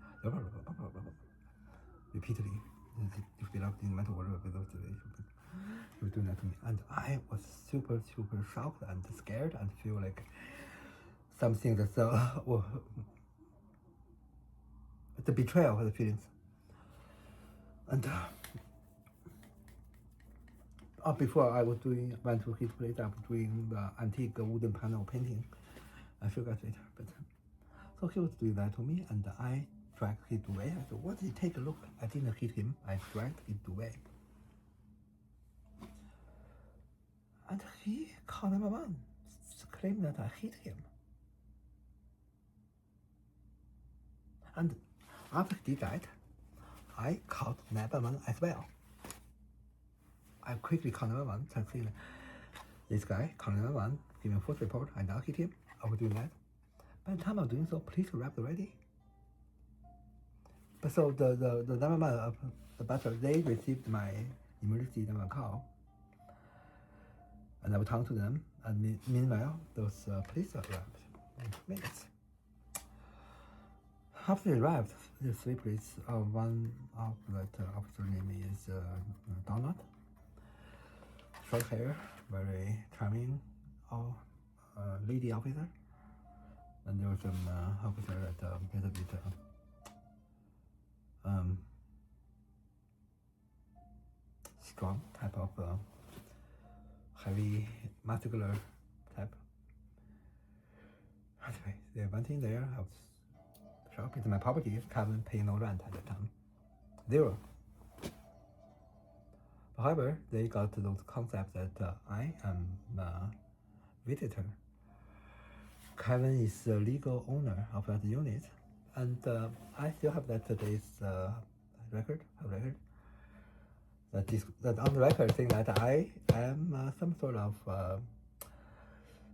repeatedly, you should be locked in mental ward for those 3 days. He was doing that to me, and I was super shocked and scared and feel like something that's the betrayal of the feelings. And before I went to his place, I was doing the antique wooden panel painting. I forgot later, but so he was doing that to me, and I dragged his away. I said, "What did you take a look?" I didn't hit him. I dragged his away. And he called 911, claimed that I hit him. And after he did that, I called 911 as well. I quickly called 911, saying, this guy called 911, give me a false report, I now hit him. I was doing that. By the time I'm doing so, police arrived already. But so the 911, the butler, they received my emergency 911 call. And I would talk to them, and meanwhile, those police arrived in minutes. After they arrived, the 3 police, one of that officer name is Donald. Short hair, very charming, lady officer. And there was some officer that a little bit strong type of heavy muscular type. Anyway, they went in there. I was shocked. It's my property. Kevin paying no rent at the time. 0. However, they got those concepts that I am a visitor. Kevin is the legal owner of that unit, and I still have that today's record. That on the record saying that I am some sort of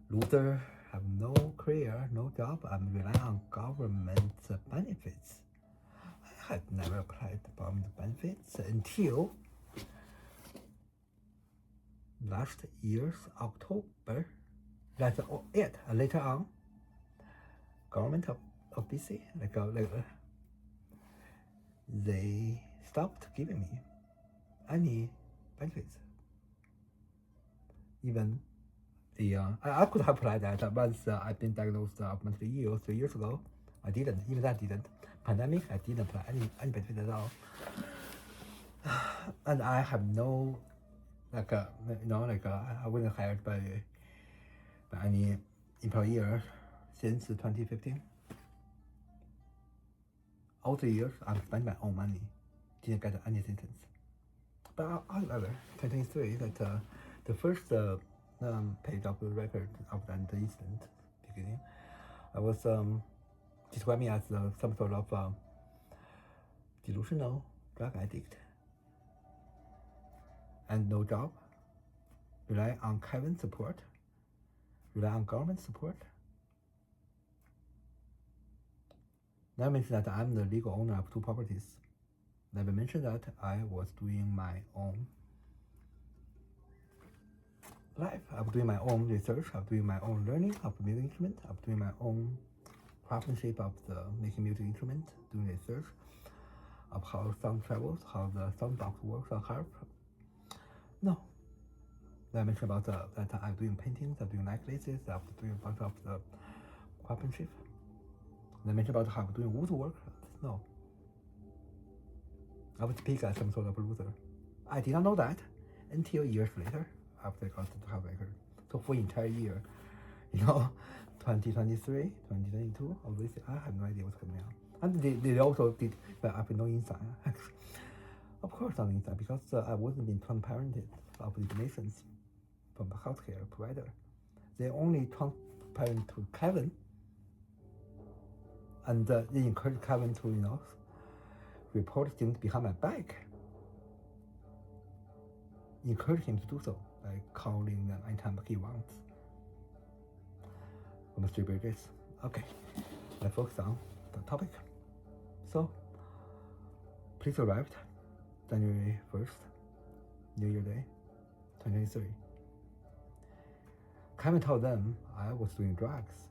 loser, have no career, no job, I'm relying on government benefits. I had never applied for government benefits until last year's October. That's it. Later on, government of BC, they stopped giving me any benefits. Even the I could have applied that once I've been diagnosed of mental ill 3 years ago. I didn't. Even that didn't. Pandemic, I didn't apply any benefit at all. And I have no I wasn't hired by any employer since 2015. All 3 years, I've spent my own money, didn't get any assistance. But however, 2023, that the first page of the record of that incident beginning, I was described me as some sort of delusional drug addict and no job, rely on Kevin's support, rely on government support. That means that I'm the legal owner of 2 properties. Never mentioned that I was doing my own life. I'm doing my own research. I'm doing my own learning of the music instrument. I'm doing my own craftsmanship of the making music instrument, doing research of how sound travels, how the sound box works on harp. No. I mentioned about that I'm doing paintings, I'm doing necklaces, I'm doing a bunch of the craftsmanship. I mentioned about how I'm doing woodwork. No. I was picked as some sort of loser. I did not know that until years later after I got the health record. So for the entire year, 2023, 2022, obviously I have no idea what's going on. And they also did, but I have no insight. Of course, no insight, because I wasn't being transparent of information from the healthcare provider. They only transparent to Kevin, and they encourage Kevin to, report things behind my back. encourage him to do so by calling them anytime he wants. From 3 bridges. Okay, let's focus on the topic. So, police arrived January 1st, New Year Day, 2023. Kevin told them I was doing drugs.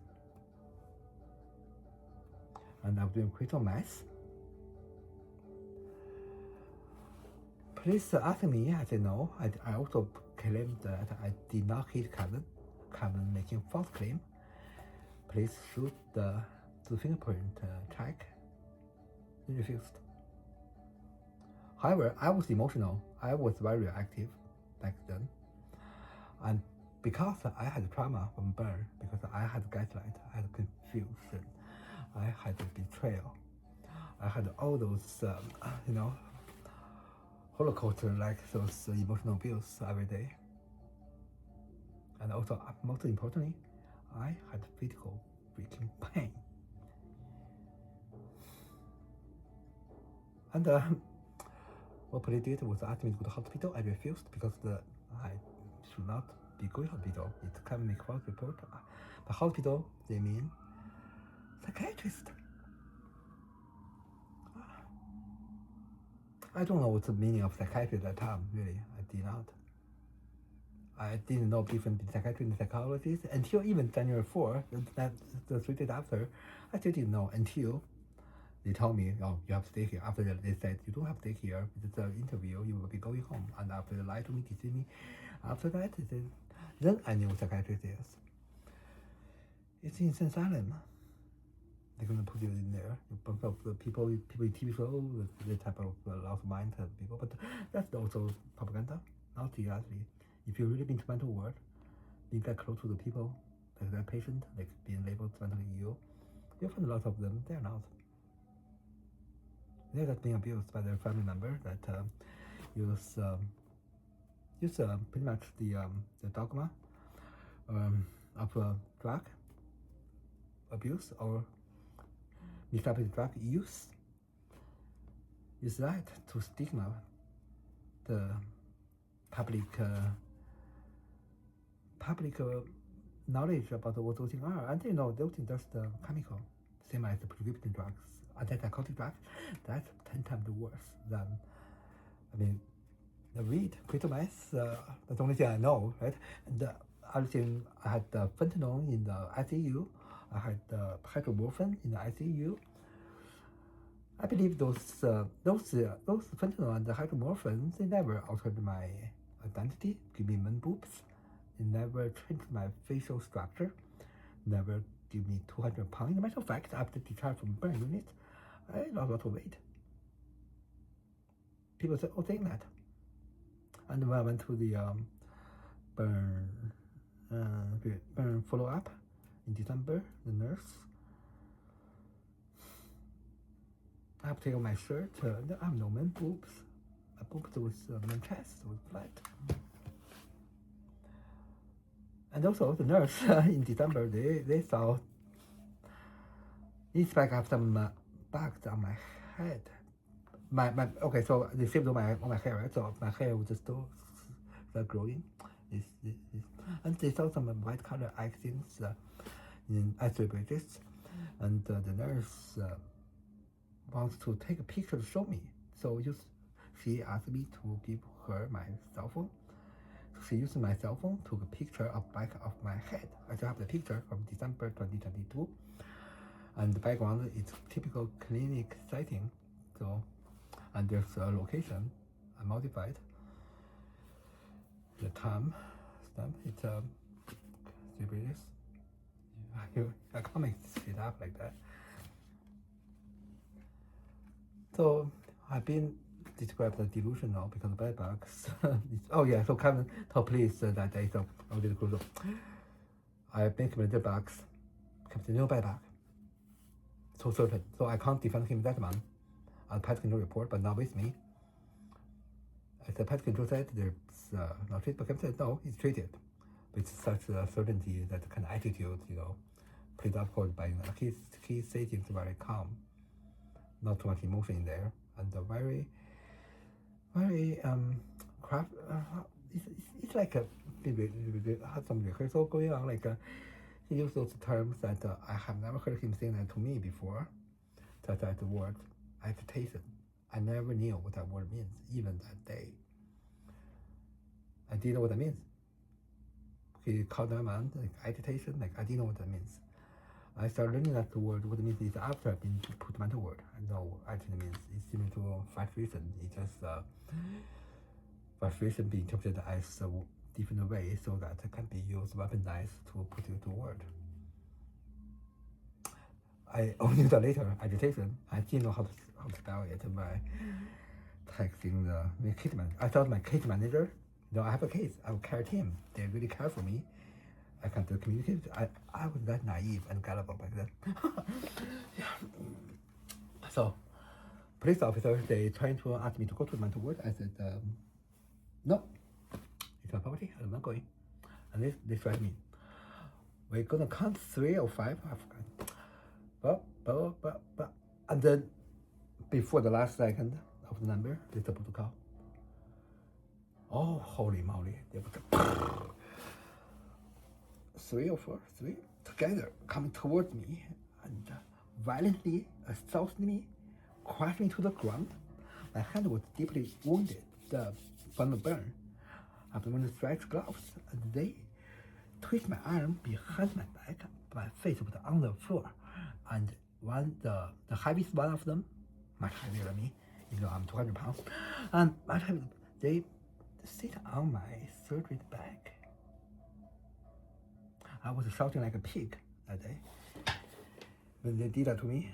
And I was doing crystal meth. Police asked me, I said no. I also claimed that I did not hit Kevin. Kevin making false claim. Police shoot the fingerprint check. He refused. However, I was emotional. I was very reactive back then. And because I had trauma from burn, because I had gaslight, I had confusion, I had betrayal, I had all those, holocaust like those emotional abuse every day. And also, most importantly, I had physical freaking pain. And what police did was ask me to go to hospital. I refused because I should not be going to hospital. It can make false report. By hospital, they mean psychiatrist. I don't know what's the meaning of psychiatry at that time, really. I did not. I didn't know different between psychiatry and psychologist until even January 4, the 3 days after, I still didn't know until they told me, oh, you have to stay here. After that, they said, you don't have to stay here. It's an interview. You will be going home. And after they lied to me, deceived me. After that, then I knew what psychiatrist is. It's insane asylum. They're going to put you in there. The people in TV show, the type of lost mind people. But that's also propaganda, not reality. If you really been to mental ward, being that close to the people, like that patient, like being labeled mentally ill, you'll find a lot of them, they're not. They're just being abused by their family member that use pretty much the dogma of drug abuse or mislabeled drug use. Use that to stigma the public knowledge about what those things are, and those things just chemical, same as the prescription drugs. Antipsychotic drugs, that's 10 times worse than, the weed, crystal meth, that's the only thing I know, right? And the other thing, I had fentanyl in the ICU, I had hydromorphine in the ICU. I believe those fentanyl and the hydromorphine, they never altered my identity, give me man boobs, they never changed my facial structure, never give me 200 pounds. In matter of fact, after discharge from burn unit, I lost a lot of weight. People say, oh, saying that. And when I went to the burn follow-up in December, the nurse, I have to take off my shirt. I have no man boobs. My boobs was man chest, was flat. And also the nurse in December, they saw this bag have some bugs on my head. Okay, so they saved all my hair, right? So my hair was just still growing. And they saw some white color accents in X-ray bridges, and the nurse wants to take a picture to show me. So she asked me to give her my cell phone. So she used my cell phone, took a picture of back of my head. I still have the picture from December 2022. And the background is typical clinic setting. So, and there's a location, I modified. The time stamp, it's 3 pages. I can't make it up like that. So I've been described as delusional because of bedbugs. Oh yeah, so Kevin told police that day, so I'll do the crucial. I've been committed bugs. Kevin no bedbug. So certain. So I can't defend him that man. On pest control report, but not with me. As the pest control said, there's not treated, but Kevin said no, it's treated. With such certainty, that kind of attitude, played up by he says things very calm, not too much emotion in there, and very it's like a had some rehearsal going on. Like he used those terms that I have never heard him saying that to me before. Such as the word agitation. I never knew what that word means, even that day. I didn't know what that means. He called them on like agitation, like I didn't know what that means. I started learning that the word, what it means is after I've been put mental word. I know agitation means it's similar to frustration. It's just frustration being interpreted as a different way so that it can be used, weaponized to put it into word. I only knew that later, agitation. I didn't know how to spell it by texting the case manager. I thought my case manager, I have a case, I will care team. They really care for me. I can't communicate. I was that naive and gullible back then. Yeah. So, police officer, they trying to ask me to go to the mental ward. I said, no, it's my property, I'm not going. And they threatened me. We're gonna count 3 or 5, I forgot. But, and then before the last second of the number, they're supposed to call. Oh, holy moly. They were 3 or 4, 3 together coming towards me and violently assaulted me, crushed me to the ground. My hand was deeply wounded from the burn. After wearing stretch gloves, and they twisted my arm behind my back. My face was on the floor, and the heaviest one of them, much heavier than me, even though I'm 200 pounds, and they sit on my surgery bag. I was shouting like a pig that day when they did that to me.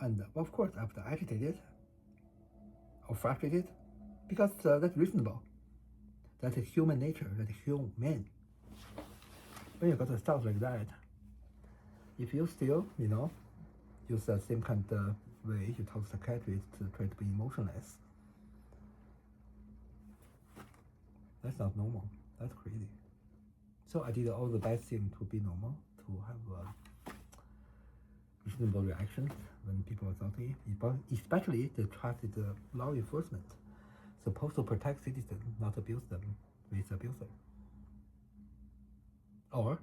And of course, I was agitated or frustrated because that's reasonable. That's a human nature, that's human. When you got a stuff like that, if you still, use the same kind of way you talk to psychiatrists to try to be emotionless, that's not normal. That's crazy. So I did all the best things to be normal, to have reasonable reactions when people assault me, especially the trusted law enforcement, supposed to protect citizens, not abuse them with abuser. Or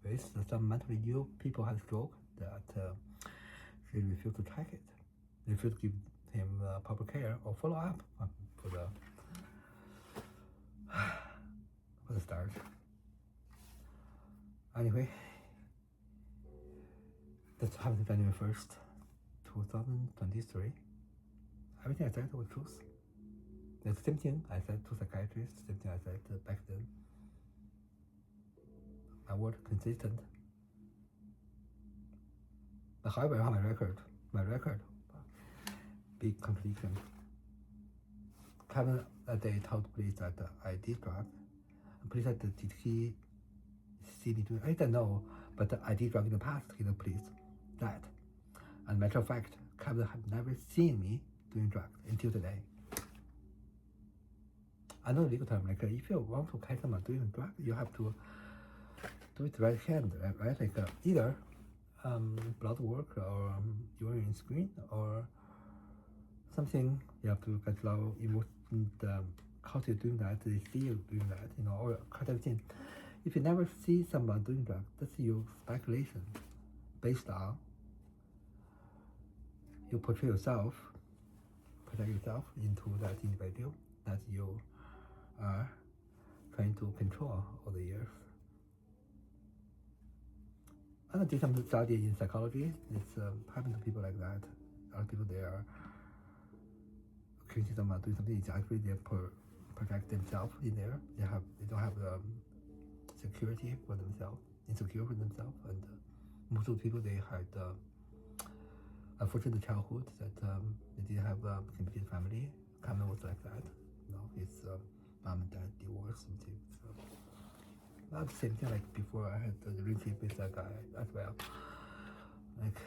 with some mentally ill people have stroke that they refuse to track it. They refuse to give him proper care or follow up for the start. Anyway, that happened January 1st, 2023. Everything I said was truth. The same thing I said to psychiatrists, same thing I said back then. My word consistent. But however, on my record, big contradiction. Kevin that day told police that I did drug. Police said, did he see me doing? I don't know, but I did drug in the past. He told police that. And matter of fact, Kevin had never seen me doing drugs until today. I know the legal term, like if you want to catch someone doing drugs, you have to do it right hand, right? Like either blood work or urine screen or something. You have to get law enforcement caught you doing that, they see you doing that, or cut everything. If you never see someone doing drugs, that's your speculation based on you portray yourself, protect yourself into that individual that you are trying to control all the years. I did some study in psychology. It's happened to people like that. A lot of people, they are accusing someone doing something. It's actually they protect themselves in there. They don't have the security for themselves, insecure for themselves, and most of the people, they had unfortunate childhood that they didn't have a complicated family. Cameron was like that. His mom and dad divorced him too. So not the same thing like before. I had the relationship with that guy as well. Like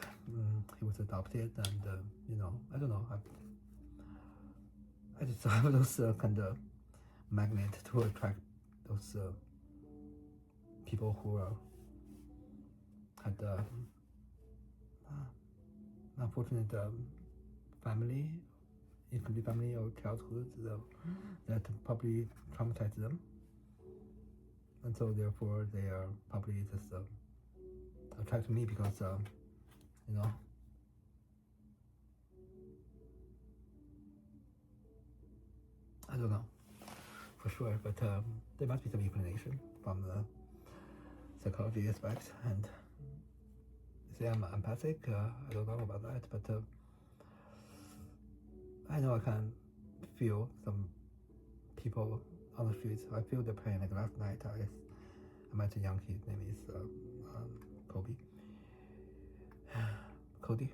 he was adopted, and I don't know. I just have those kind of magnet to attract those people who had unfortunate family including family or childhood, that probably traumatized them. And so therefore they are probably just attracted to me because, you know, I don't know for sure, but there must be some explanation from the psychology aspect. And say I'm empathic, I don't know about that, but I know I can feel some people on the streets. I feel their pain. Like last night, I met a young kid, name is Cody,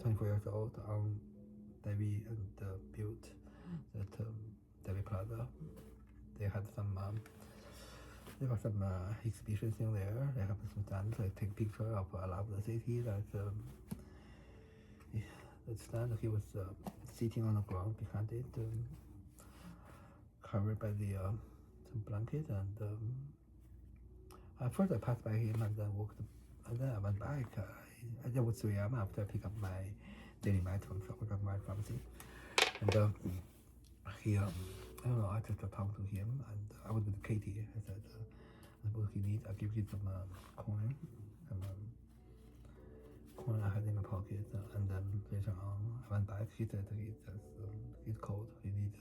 24 years old, Debbie and built that Debbie Plaza. They had some there were some exhibitions in there. They have some stands. I take picture of a lot of the city. That the stand, he was sitting on the ground behind it, covered by the some blanket. And at first I passed by him and then walked, and then I went back. It was 3 a.m. after I picked up my daily meds from my pharmacy. And he, I don't know, I just talked to him, and I was with Katie. I said, what he needs, I give you some coin. Coin I had in my pocket, and then later on I went back. He said he's cold, he needs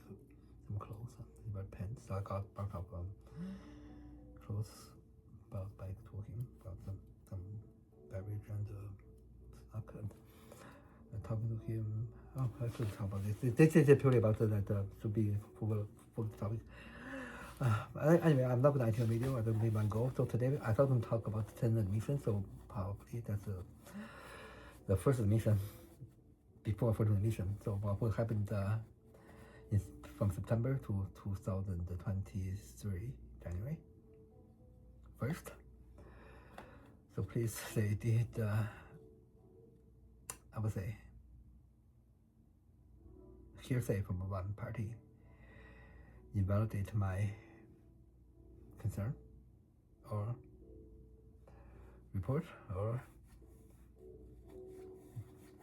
some clothes, he wear pants. So I got a bunch of clothes brought back to him, brought some beverage and snack, and talking to him. Oh, I couldn't talk about this. This is purely about that to be for the topic. Anyway, I'm not going to enter a video. I don't really want to go. So today I thought to talk about 10 admission. So probably that's the first admission before first admission. So what happened is from September to 2023 January 1st. So please, they did. I would say hearsay from one party invalidate my concern or report or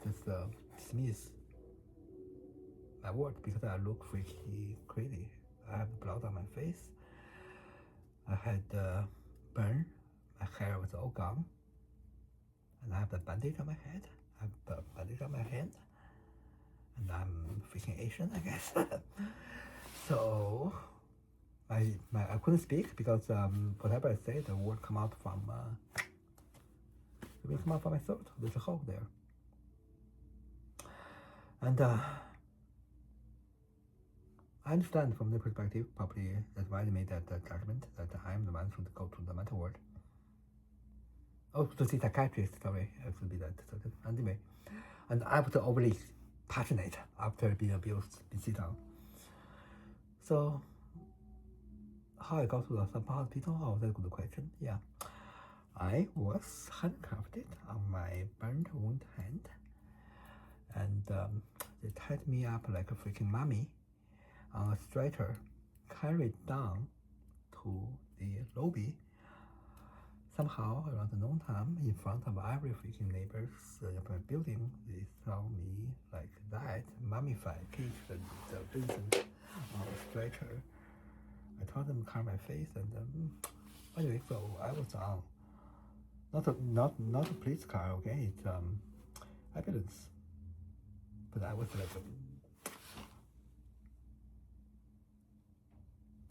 just dismiss my word because I look freaky crazy. I have blood on my face. I had burn. My hair was all gone. And I have the bandage on my head. I have the bandage on my hand. And I'm freaking Asian, I guess. So I couldn't speak because whatever I say, the word come out from it will come out from my throat. There's a hole there. And I understand from their perspective, probably that's why they made that judgment that I'm the one who should go to the mental ward. Oh, to see psychiatrist, sorry, it should be that. Anyway, and I was overly passionate after being abused in sit-down. So, how I got to the hospital? Oh, that's a good question. Yeah, I was handcuffed on my burned wound hand, and they tied me up like a freaking mummy on a stretcher, carried down to the lobby. Somehow, around noontime, in front of every freaking neighbors building, they saw me like that, mummified, caged, and Vincent on a stretcher. I told them to cover my face, and anyway, so I was on not a police car, okay, it's ambulance, but I was like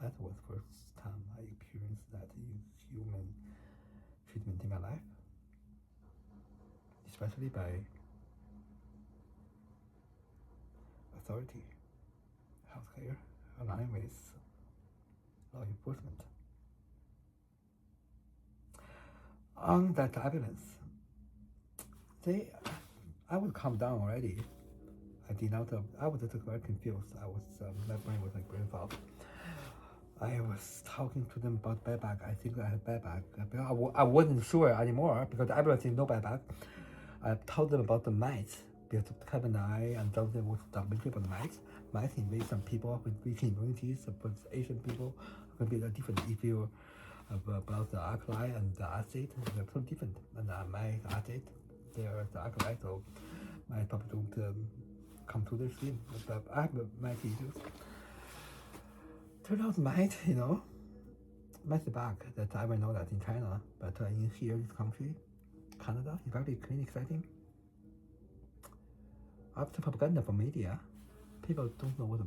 that was the first time I experienced that inhuman treatment in my life, especially by authority, healthcare, aligned with law enforcement. On that ambulance, I was calmed down already. I did not. I was just very confused. I was my brain was like brain fog. I was talking to them about bedbug. I think I had bedbug. I wasn't sure anymore because everyone said no bedbug. I told them about the mice because Kevin and I and Jonathan was documentary about the mice. Mice invade some people with weak immunities, but Asian people can be different. If you about the alkali and the acid, they're so different. And my acid, they're the alkali, so my probably don't come to this thing. But I have might issues. Turns out might, might bug that I will know that in China, but in here, this country, Canada, is very clinic setting. After propaganda from media, people don't know what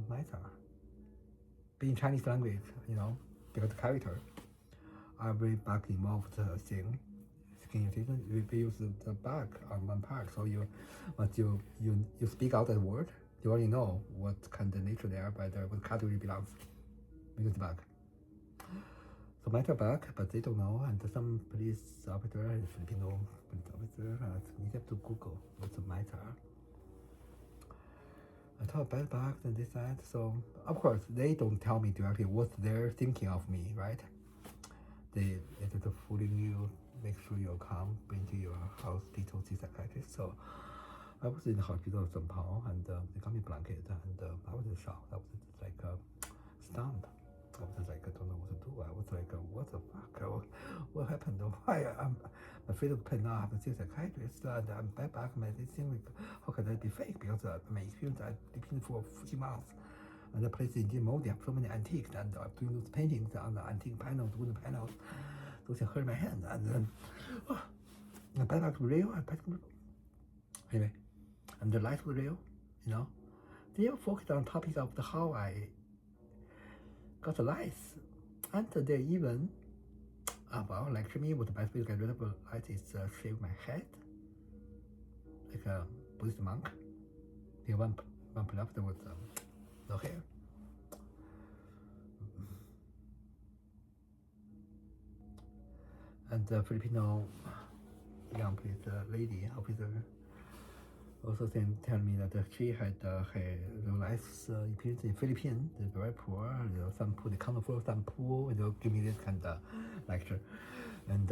mites are. But in Chinese language, because the character, every bug involved thing, skin irritation, we use the bug on one part. So once you speak out that word, you already know what kind of nature they are, by what category it belongs, because the bug. So mite are bug, but they don't know, and some police officer and Filipino police officer need to Google what the mite are. I talk about bugs and this that. So of course they don't tell me directly what they're thinking of me, right? They're just fooling you, make sure you're calm, bring to your hospital, see psychiatrist. So I was in the hospital somehow, and they got me blanket, and I was in shock. I was just like stunned. I was just like, I don't know what to do. I was like, what the fuck? What happened? Why I'm afraid of pain now. I haven't seen a psychiatrist, and I'm back. This thing, how can that be fake? Because my experience, I've been for a few months. And the place in Mold, they have so many antiques, and I'm doing those paintings on the antique panels, wooden panels. Those hurt my hand, and then the bedbug was real. Anyway, and the lice was real. They focused on topics of how I got the lice, and they even lecture me what the best way to get rid of lice is shave my head like a Buddhist monk. The one left there was no hair. And the Filipino young police lady officer also tell me that she had her life experience in Philippines. They're very poor. They can't afford shampoo. Give me this kind of lecture. And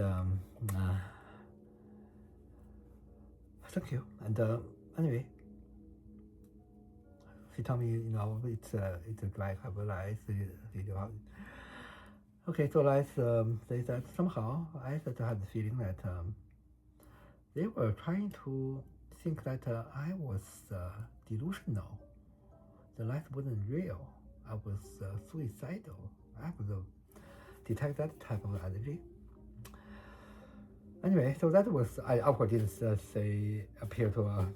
thank you. And anyway, she told me, it's a dry cover lice. Okay, so lice, they said somehow I had the feeling that they were trying to think that I was delusional. The life wasn't real. I was suicidal. I could detect that type of energy. Anyway, so that was, I of course didn't appear to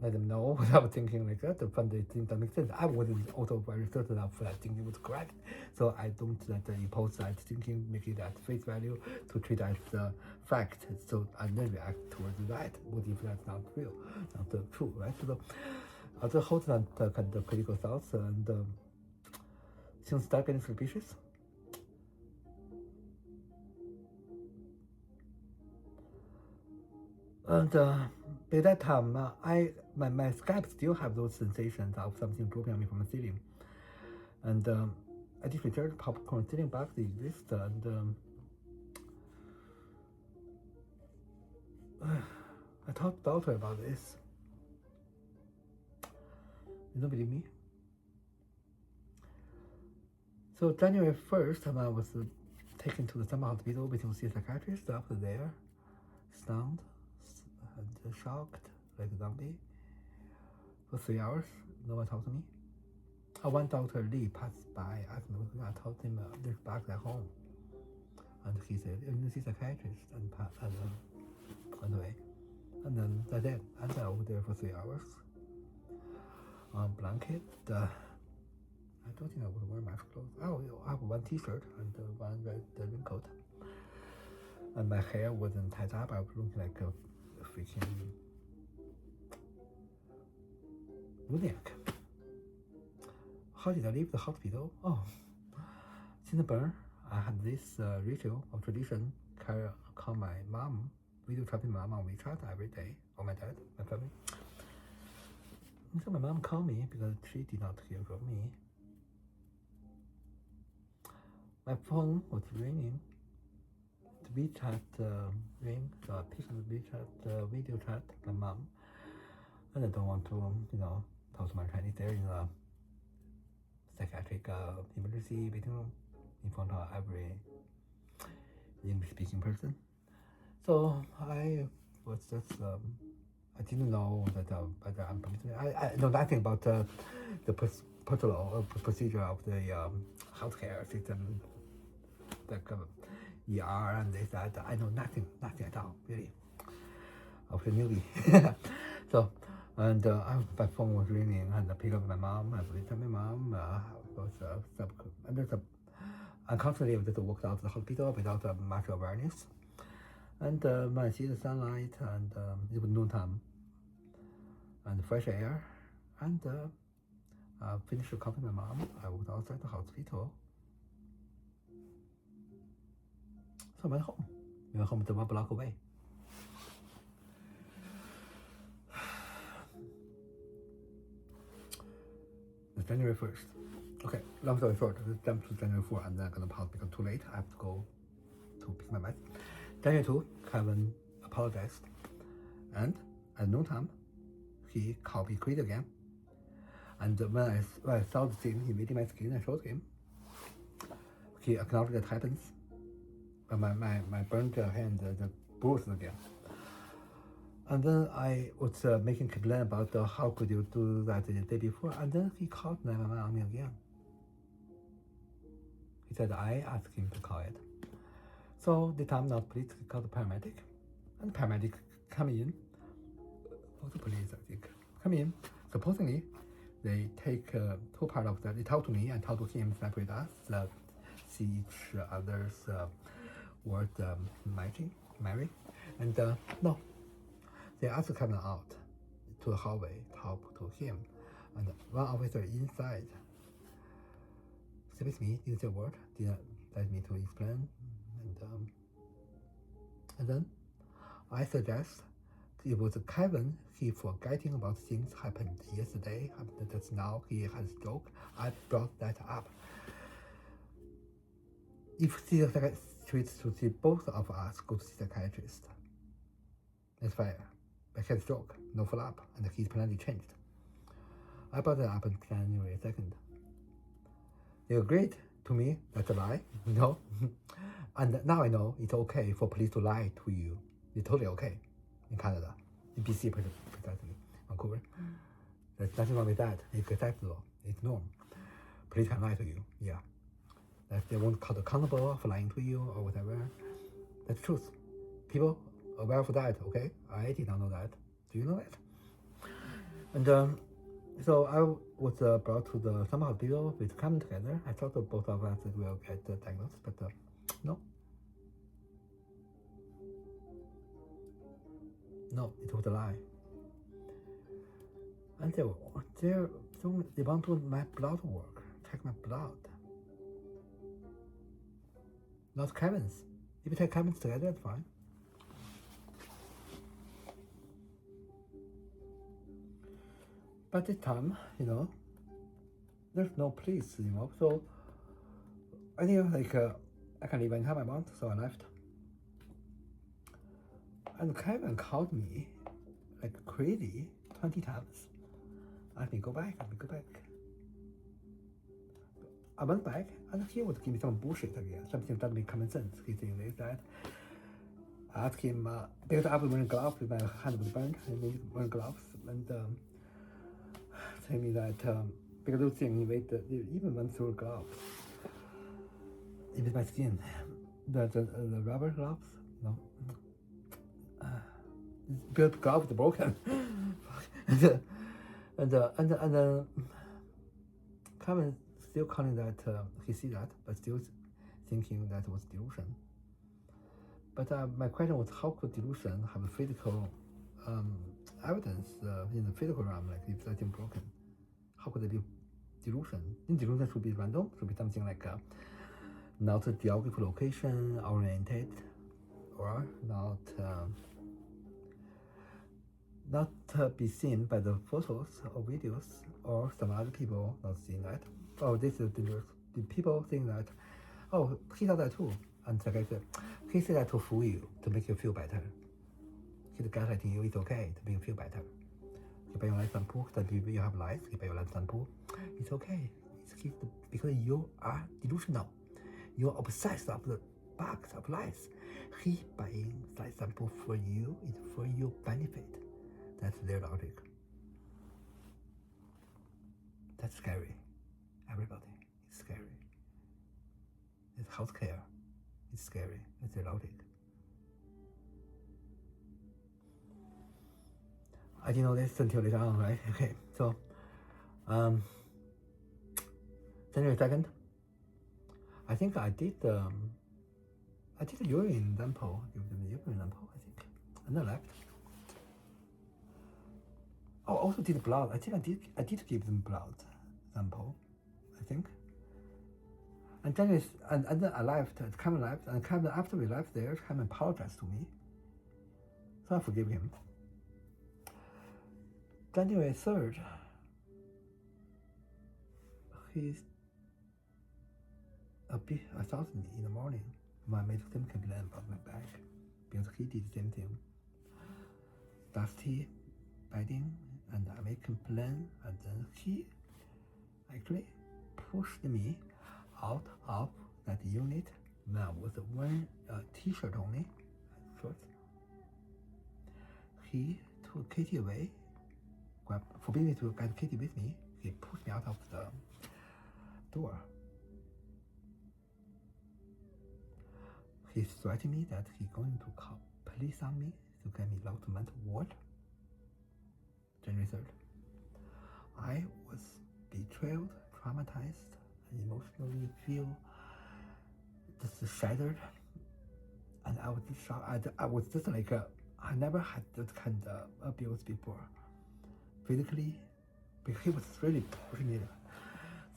let them know what I was thinking like that. But they think that makes sense. I wasn't also very certain of that thinking was correct. So I don't impose that thinking, make it at face value to treat as a fact. So I then react towards that. What if that's not real, not true, right? So I just hold that kind of critical thoughts, and things start getting suspicious. And by that time, my scalp still have those sensations of something dropping on me from the ceiling. And I did research popcorn ceiling bugs exist, and I talked to the doctor about this. You don't believe me? So January 1st, I was taken to the summer hospital waiting to see a psychiatrist. After there, stunned and shocked like a zombie for 3 hours. No one talked to me. One doctor Lee passed by, asked me, I told him there's bugs at home, and he said, you need to see a psychiatrist, and anyway, and then that's it. And I was there for 3 hours. Blanket. I don't think I would wear my clothes. I have one T-shirt and one red raincoat. And my hair wasn't tied up. I was looking like a freaking lunatic. How did I leave the hospital? Oh, since the burn, I had this ritual or tradition. Call my mom, video chatting my mom on WeChat every day, or my dad, my family. So my mom called me because she did not hear from me. My phone was ringing. The WeChat ring, so I picked up the WeChat video chat, my mom. And I don't want to, talk to my Chinese there in a psychiatric emergency waiting room in front of every English-speaking person. So I was just I didn't know that whether I'm permitted. I know nothing about the procedure of the healthcare system, like ER and this that. I know nothing at all, really. I was a newbie. So, and my phone was ringing, and I picked up my mom. I believe my mom was unconsciously just walked out of the hospital without much awareness. And when I see the sunlight, and it was noontime, and fresh air, and finished calling my mom. I walked outside the hospital. So I went home. We went home to 1 block away. It's January 1st. Okay, long story short, let's jump to January 4th, and then I'm gonna pause because too late. I have to go to pick my meds. January 2, Kevin apologized, and at no time, he called me crazy again. And when I saw the thing, he made my skin, I showed him. He acknowledged that happens, but my burned hand the bruised again. And then I was making complaint about how could you do that the day before, and then he called 911 on me again. He said I asked him to call it. So the time not police called the paramedic, and the paramedic come in, or the police I think, come in. Supposedly, they take two part of that. They talk to me and talk to him, separate us, see each other's word marry, and no. They asked Kevin out to the hallway, talk to him, and one officer inside said with me, didn't say a word, didn't let me to explain, and then I suggest it was Kevin, he forgetting about things happened yesterday, that's now he has a stroke. I brought that up. If the psychiatrist to see both of us go to see psychiatrist, that's fair. I had a stroke, no follow-up, and his plan changed. I brought that up on January 2nd. They agreed to me, that's a lie, no. And now I know it's okay for police to lie to you. It's totally okay in Canada, in BC precisely, Vancouver. There's nothing wrong with that. It's acceptable, it's norm. Police can lie to you, yeah. That they won't cut accountable for lying to you or whatever. That's the truth. People aware of that, okay? I did not know that. Do you know that? And so I was brought to the summer hospital with Kevin together. I thought that both of us will get diagnosed, but no. No, it was a lie. And they want to do my blood work, check my blood. Not Kevin's. If you take Kevin's together, that's fine. But this time, there's no police, so I think I can leave anytime I want, so I left. And Kevin called me like crazy 20 times. Let me go back. I went back, and he would give me some bullshit again, something that doesn't make common sense. He saying this, that. I asked him, because I was wearing gloves, my hand was burned, I made wearing gloves, and tell me that because those things they even went through gloves. It was my skin. The rubber gloves, the gloves are broken. and Kevin still calling that he see that, but still thinking that was delusion. But my question was, how could delusion have a physical evidence in the physical realm, like if something broken? How could it be delusion? In delusion should be random, should be something like not a geographical location oriented, or not be seen by the photos or videos, or some other people not seeing that. Oh, this is dangerous. The people think that, oh, he saw that too. And the guy said, he said that to fool you, to make you feel better. He's gaslighting you, it's okay to make you feel better. He buy your lice shampoo, that you have lice, he buy your lice shampoo. It's okay. Because you are delusional. You're obsessed of the bugs of lice. He buying lice shampoo for you is for your benefit. That's their logic. That's scary. Everybody, it's scary. It's healthcare. It's scary. It's their logic. I didn't know this until later on, right? Okay, so January 2nd, I think I did a urine sample, I think, and then left. Oh, also did blood. I think I did give them blood sample, I think. And then then I left, Cameron left, and Cameron, after we left there, Cameron apologized to me. So I forgive him. January 3rd, he assaulted me in the morning when I made the same complaint about my back, because he did the same thing. Dusty bedding, and I made complaint, and then he actually pushed me out of that unit when I was wearing a t-shirt only, shorts. He took Katie away, forbid me to get Katie with me. He pushed me out of the door. He threatened me that he's going to call police on me to get me locked to mental ward. January 3rd. I was betrayed, traumatized, and emotionally feel just shattered. And I was just shocked. I was just like, I never had that kind of abuse before. Physically, because he was really pushing me.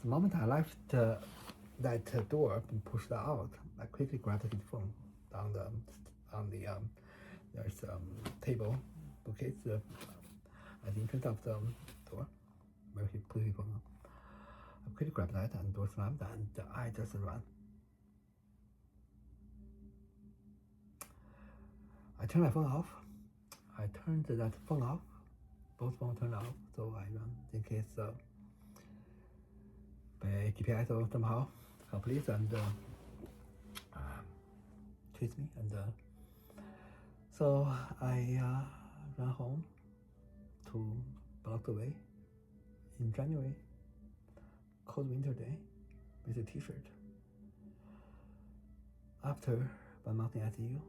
The moment I left that door and pushed out, I quickly grabbed his phone on the there's table bookcase at the entrance of the door where he put his phone on. I quickly grabbed that and door slammed, and I just ran. I turned my phone off. I turned that phone off. Both phones turned off, so I ran in case by GPS or somehow call police and chase me. And so I ran home to block away in January, cold winter day, with a t-shirt. After 1 month in ICU,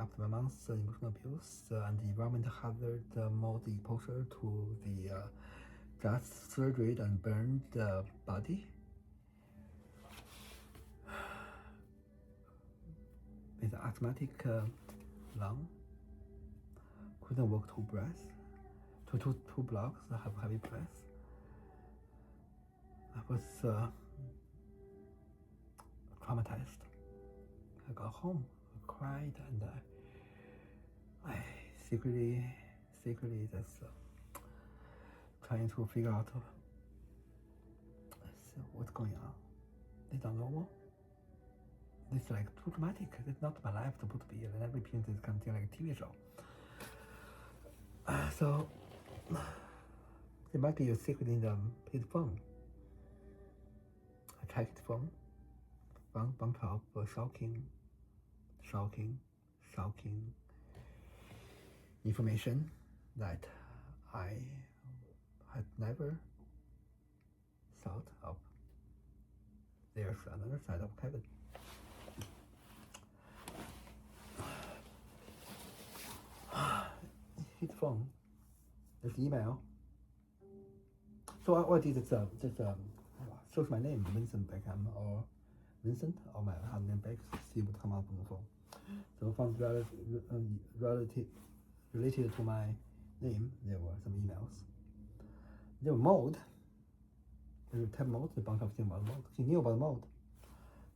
after 1 month emotional abuse and environmental hazard mold exposure to the just surgery and burned body, with asthmatic lung, couldn't walk 2 breaths, two blocks, have heavy breaths. I was traumatized. I got home, cried, and I secretly just trying to figure out what's going on. It's not normal. It's like too dramatic. It's not my life supposed to be. And every piece is kind of like a TV show. So there might be a secret in his phone. I checked his phone. Bunch of shocking information that I had never thought of. There's another side of Kevin. His phone, there's email. So what I did is just search my name, Vincent Beckham, or Vincent, or my hard name Beck, see what come up on the phone. So found related to my name, there were some emails. There were mold. There were type mold, a bunch of things about mold. He knew about mold.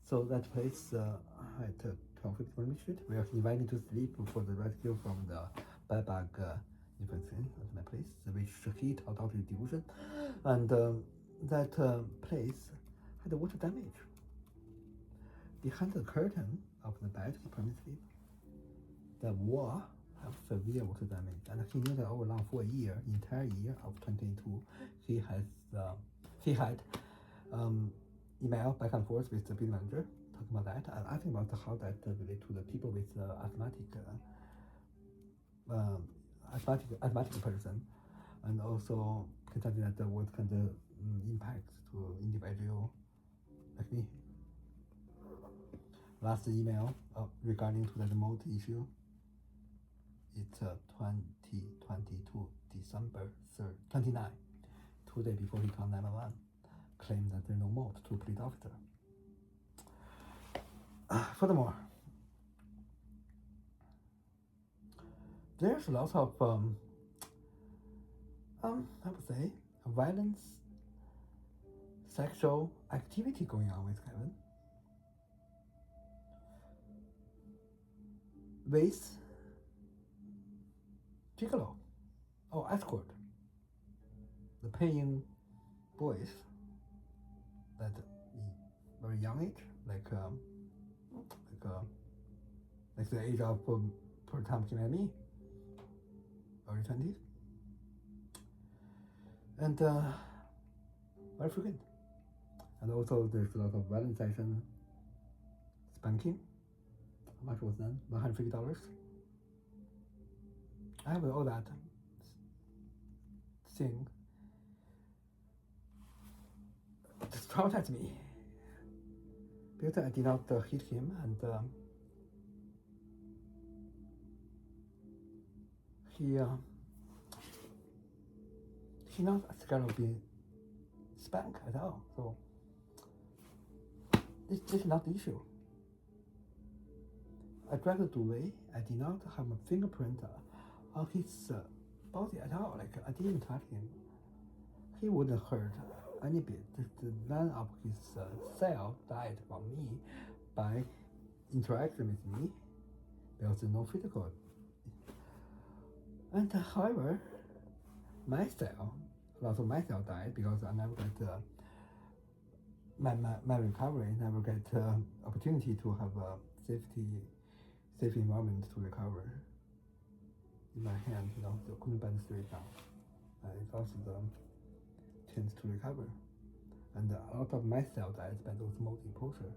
So that place at 1251 Street, where he invited me to sleep for the rescue from the bedbug infection at my place, which he taught out of delusion. And that place had water damage. Behind the curtain of the bed he permitted sleep, the wall have severe water damage, and he knew that all along for a year, entire year of 2022, he had email back and forth with the building manager talking about that, and asking about how that relate to the people with asthmatic asthmatic person, and also considering that what kind of impact to individual like me. Last email regarding to that mold issue. It's 2022 December 29, 2 days before he called 911, claimed that there's no mold to police officer. Furthermore, there's lots of I would say violence, sexual activity going on with Kevin. With gigolo or escort, the paying boys that very young age, like the age of per time he met me, early 20s, and very frequent. And also there's a lot of violent session, spanking. How much was that? $150. I have all that thing. It traumatized me because I did not hit him, and he not scared of being spanked at all. So this is not the issue. I dragged the duvet. I did not have a fingerprint on his body at all. Like I didn't touch him. He wouldn't hurt any bit. None of his cell died from me by interaction with me. There was no physical. And however, my cell, lots of my cell died because I never get my recovery, never get opportunity to have a safe environment to recover. In my hand, so couldn't bend straight down. I lost the chance to recover. And a lot of my cell died by those mold exposure.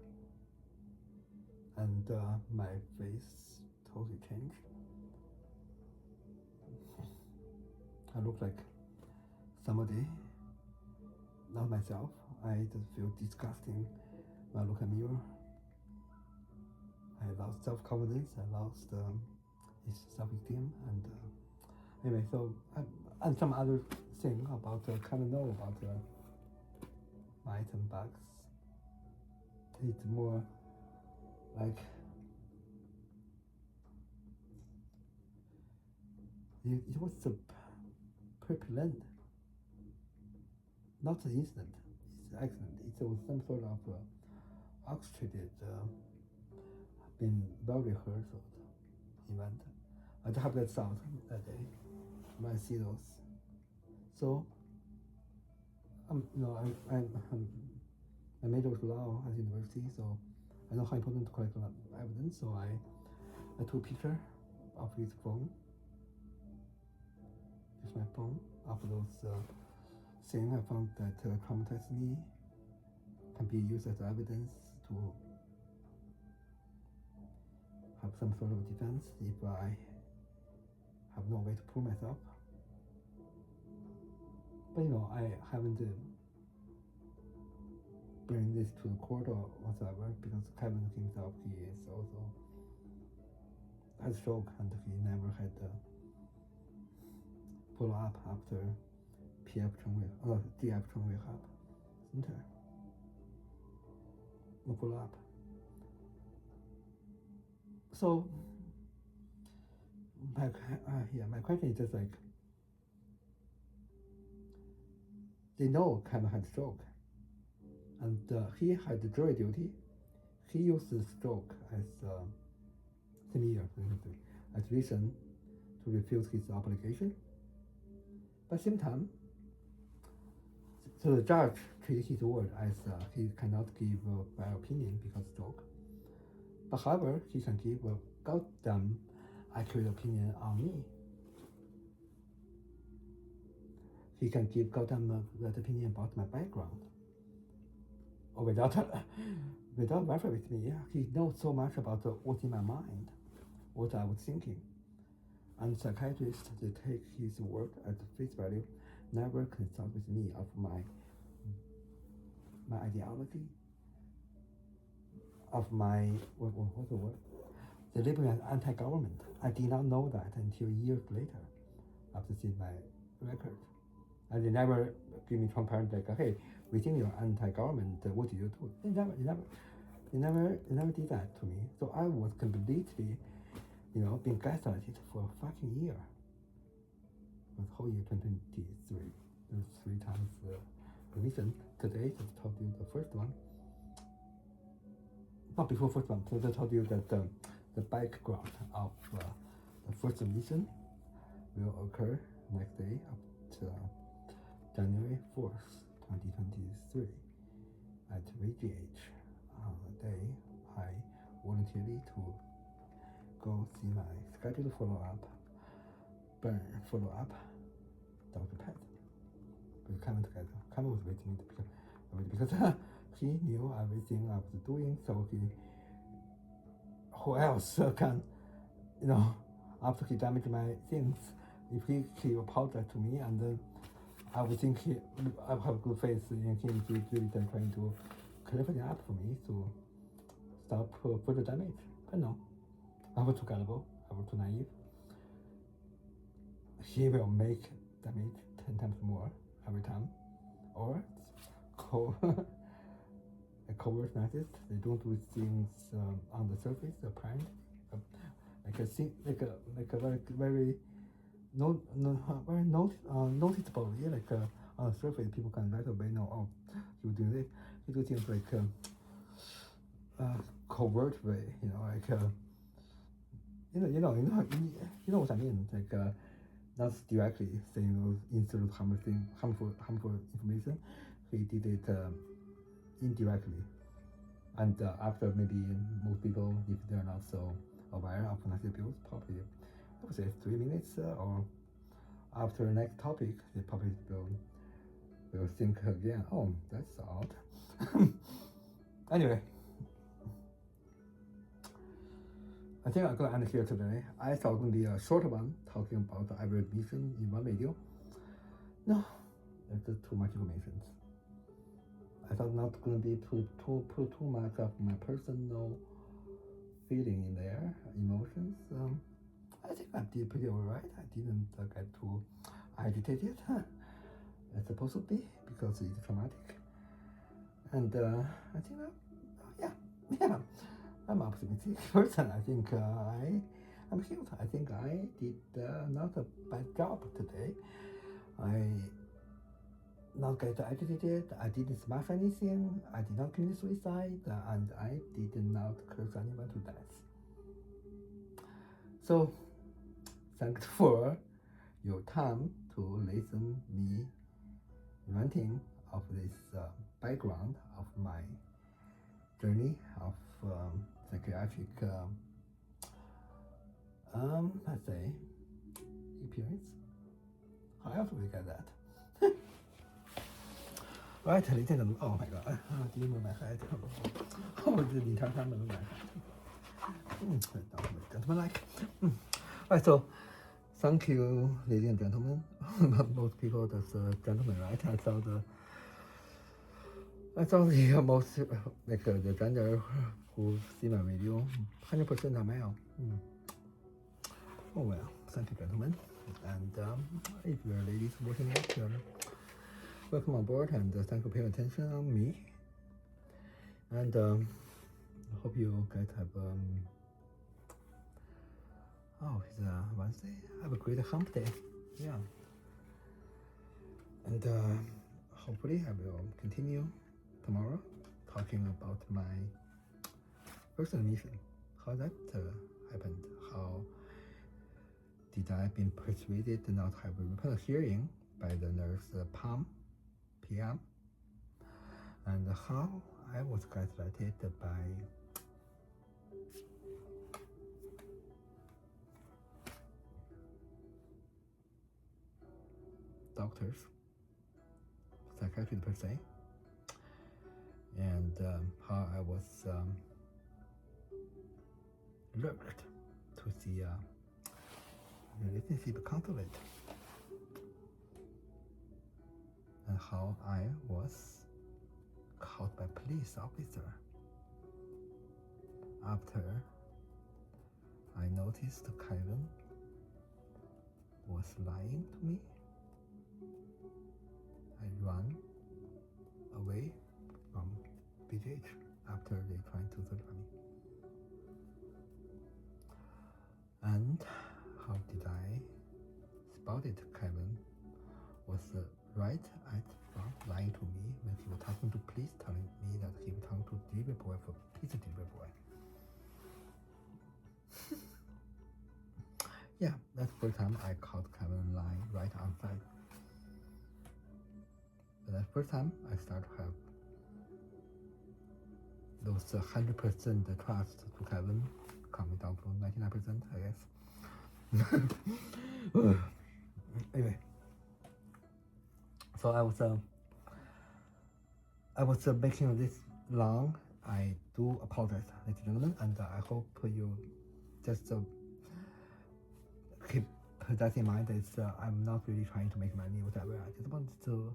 And my face totally changed. I look like somebody, not myself. I just feel disgusting when I look at mirror. I lost self-confidence, I lost self-esteem, and anyway, so and some other thing about kind of know about mice and bugs. It's more like it was a pre-planned, not an incident. It's an accident. It was some sort of orchestrated. Been well rehearsed event. I just have that thought that day when I see those. So, I major was law at university, so I know how important to collect evidence. So I took a picture of his phone. It's my phone of those things I found that traumatized me, can be used as evidence to have some sort of defense if I have no way to prove myself. But I haven't bring this to the court or whatsoever because Kevin himself, he is also has stroke and he never had follow up after DF rehab center. No follow up. So my question is just like, they know Kevin had stroke, and he had jury duty. He used the stroke as as reason to refuse his obligation. But at the same time, so the judge treated his word as he cannot give a fair opinion because of stroke. But however, he can give a goddamn accurate opinion on me. He can give goddamn that opinion about my background. Or without verifying with me, he knows so much about what's in my mind, what I was thinking. And psychiatrists, they take his word at face value, never consult with me of my ideology, of my, what's the word? They label me as anti-government. I did not know that until years later, after seeing my record. And they never give me transparent, like, hey, we think you're anti-government, what do you do? They never did that to me. So I was completely, being gaslighted for a fucking year. For the whole year 2023. There's 3 times remission. Today, just told you the first one. Not before first one, so I told you that the background of the first remission will occur next day up to January 4th, 2023 at VGH. On the day I voluntarily to go see my scheduled follow-up, burn follow-up, Dr. Pat. We came together. Came was with me because he knew everything I was doing, so who else can, after he damaged my things, if he apologized to me, and then I would think I have a good faith in him. He's really trying to clear it up for me to stop further damage. But no, I was too gullible. I was too naive. He will make damage 10 times more every time, or a covert narcissist. They don't do things on the surface, apparently, like a very noticeably, like on the surface, people can right away know, oh, you do this. You do things like covert way, like you know what I mean, like not directly saying those insert harmful information. He did it indirectly, and after maybe most people, if they're not so aware of narcissistic abuse, probably I would say 3 minutes, or after the next topic, they probably will think again. Oh, that's odd. Anyway, I think I'm gonna end here today. I thought it was gonna be a short one, talking about the ICU admission in one video. No, there's just too much information. I thought not gonna be put too much of my personal feeling in there, emotions. I think I did pretty alright. I didn't get too agitated. It's supposed to be because it's traumatic. And I think, yeah, I'm an optimistic person. I think I'm healed. I think I did not a bad job today. I not get agitated. I didn't smash anything. I did not commit suicide, and I did not curse anyone to death. So, thanks for your time to listen me ranting of this background of my journey of psychiatric, let's say, experience. How else will we get that? Right, ladies and gentlemen. Oh my god, I didn't move my head. Oh, the entire time I moved my head. Gentleman-like. Right, so thank you, ladies and gentlemen. Most people, that's gentlemen, right? I saw the most, like the gender who see my video, 100% are male. Oh well, thank you, gentlemen. And if you're ladies watching it, welcome on board, and thank you for paying attention on me. And I hope you guys have it's Wednesday. Have a great hump day. Yeah. And hopefully I will continue tomorrow talking about my first admission. How that happened. How did I been persuaded to not have a repeat hearing by the nurse PM, and how I was gaslighted by doctors, psychiatrists per se, and how I was lurked to see relationship conflict, and how I was caught by police officer after I noticed Kevin was lying to me. I ran away from BGH after they tried to surgery me. And how did I spotted Kevin was right at front lying to me when he was talking to police, telling me that he was talking to delivery boy for pizza delivery boy. Yeah, that's the first time I caught Kevin lying right outside. But that's the first time I start to have those 100% trust to Kevin coming down to 99%, I guess. Anyway, so I was making this long. I do apologize, ladies and gentlemen, and I hope you just keep that in mind. It's I'm not really trying to make money, whatever. I just want to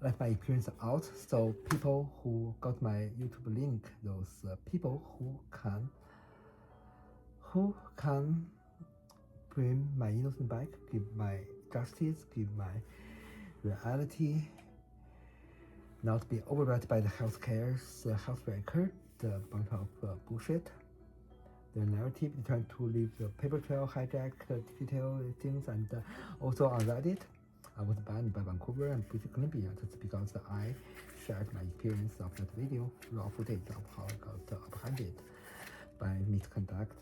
let my experience out, so people who got my YouTube link, those people who can bring my innocence back, give my justice, give my reality, not be overrun by the healthcare's health record, the bunch of bullshit, the narrative, trying to leave the paper trail, hijack digital things, and also on Reddit. I was banned by Vancouver and British Columbia just because I shared my experience of that video, raw footage of how I got apprehended by misconduct,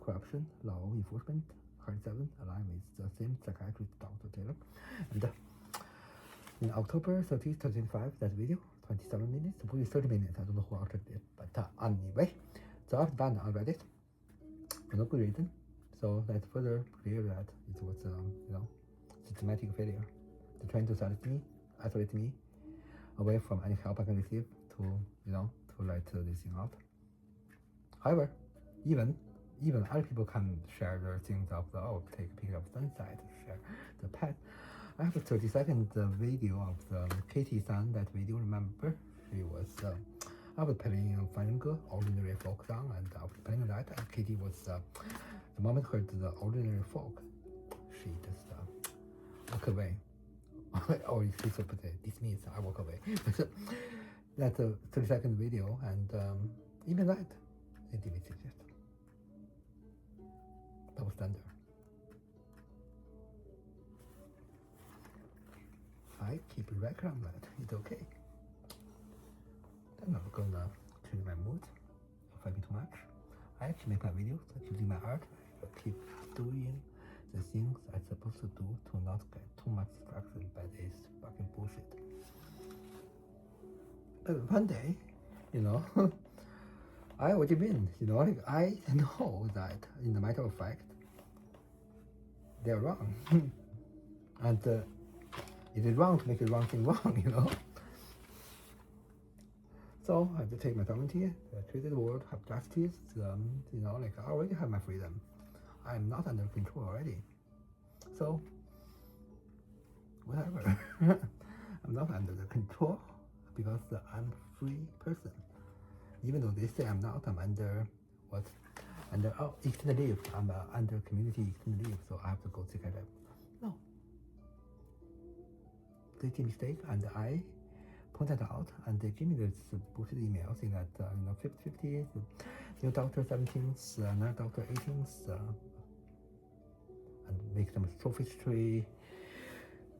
corruption, law enforcement, 107, aligned with the same psychiatrist, Dr. Taylor. And in October 30, 2025, that video, 27 minutes, probably 30 minutes, I don't know who altered it, but anyway, so I was banned on Reddit for no good reason. So that's further clear that it was, systematic failure. They're trying to isolate me away from any help I can receive to let this thing out. However, even other people can share their things of take a picture of sunset, share the pet. I have a 30-second video of the Katie's son. That video, remember, she was I was playing a fine girl, ordinary folk song, and after playing that, Katie was the moment heard the ordinary folk, she just walk away. Or she's supposed to dismiss, I walk away. That's a 30-second video, and even that, it deleted it. That was standard. I keep a record on that, it's okay. I'm not gonna change my mood if I be too much. I actually make my videos, using my art. I keep doing the things I'm supposed to do to not get too much distracted by this fucking bullshit. But one day, I already win, I know that in the matter of fact, they're wrong. And it is wrong to make the wrong thing wrong, So I have to take my sovereignty, treat the world, have justice, I already have my freedom. I'm not under control already. So, whatever. I'm not under the control because I'm a free person. Even though they say I'm not, I'm under extended leave. I'm under community extended leave, so I have to go seek help. No. They did a mistake, and I pointed out, and they gave me this bullshit email saying that 50-50, new doctor 17th, another doctor 18th, and make them sophistry,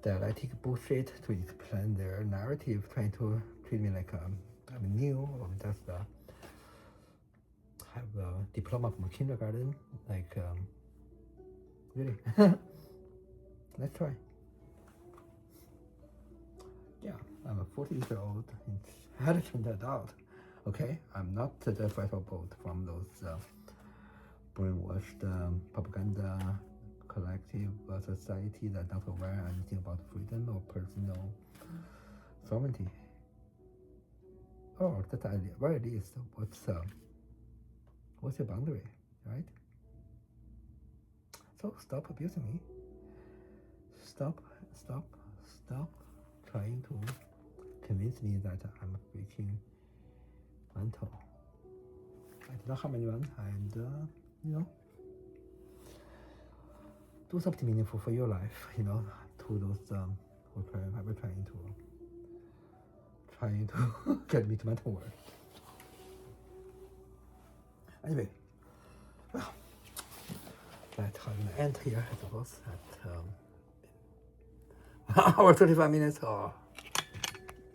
dialectic bullshit to explain their narrative, trying to treat me like I'm new or just have a diploma from kindergarten, really. Let's try. Yeah, I'm a 40-year-old intelligent adult. Okay, I'm not the fighter boat from those brainwashed propaganda collective society that not aware anything about freedom or personal sovereignty. Or that at the very least, what's your boundary, right? So stop abusing me. Stop trying to convince me that I'm breaking mental. I did not harm anyone, and do something meaningful for your life, to those who are trying to get me to mental ward. Anyway, well, I'm gonna end here, I suppose, at 1 hour 35 minutes. Oh,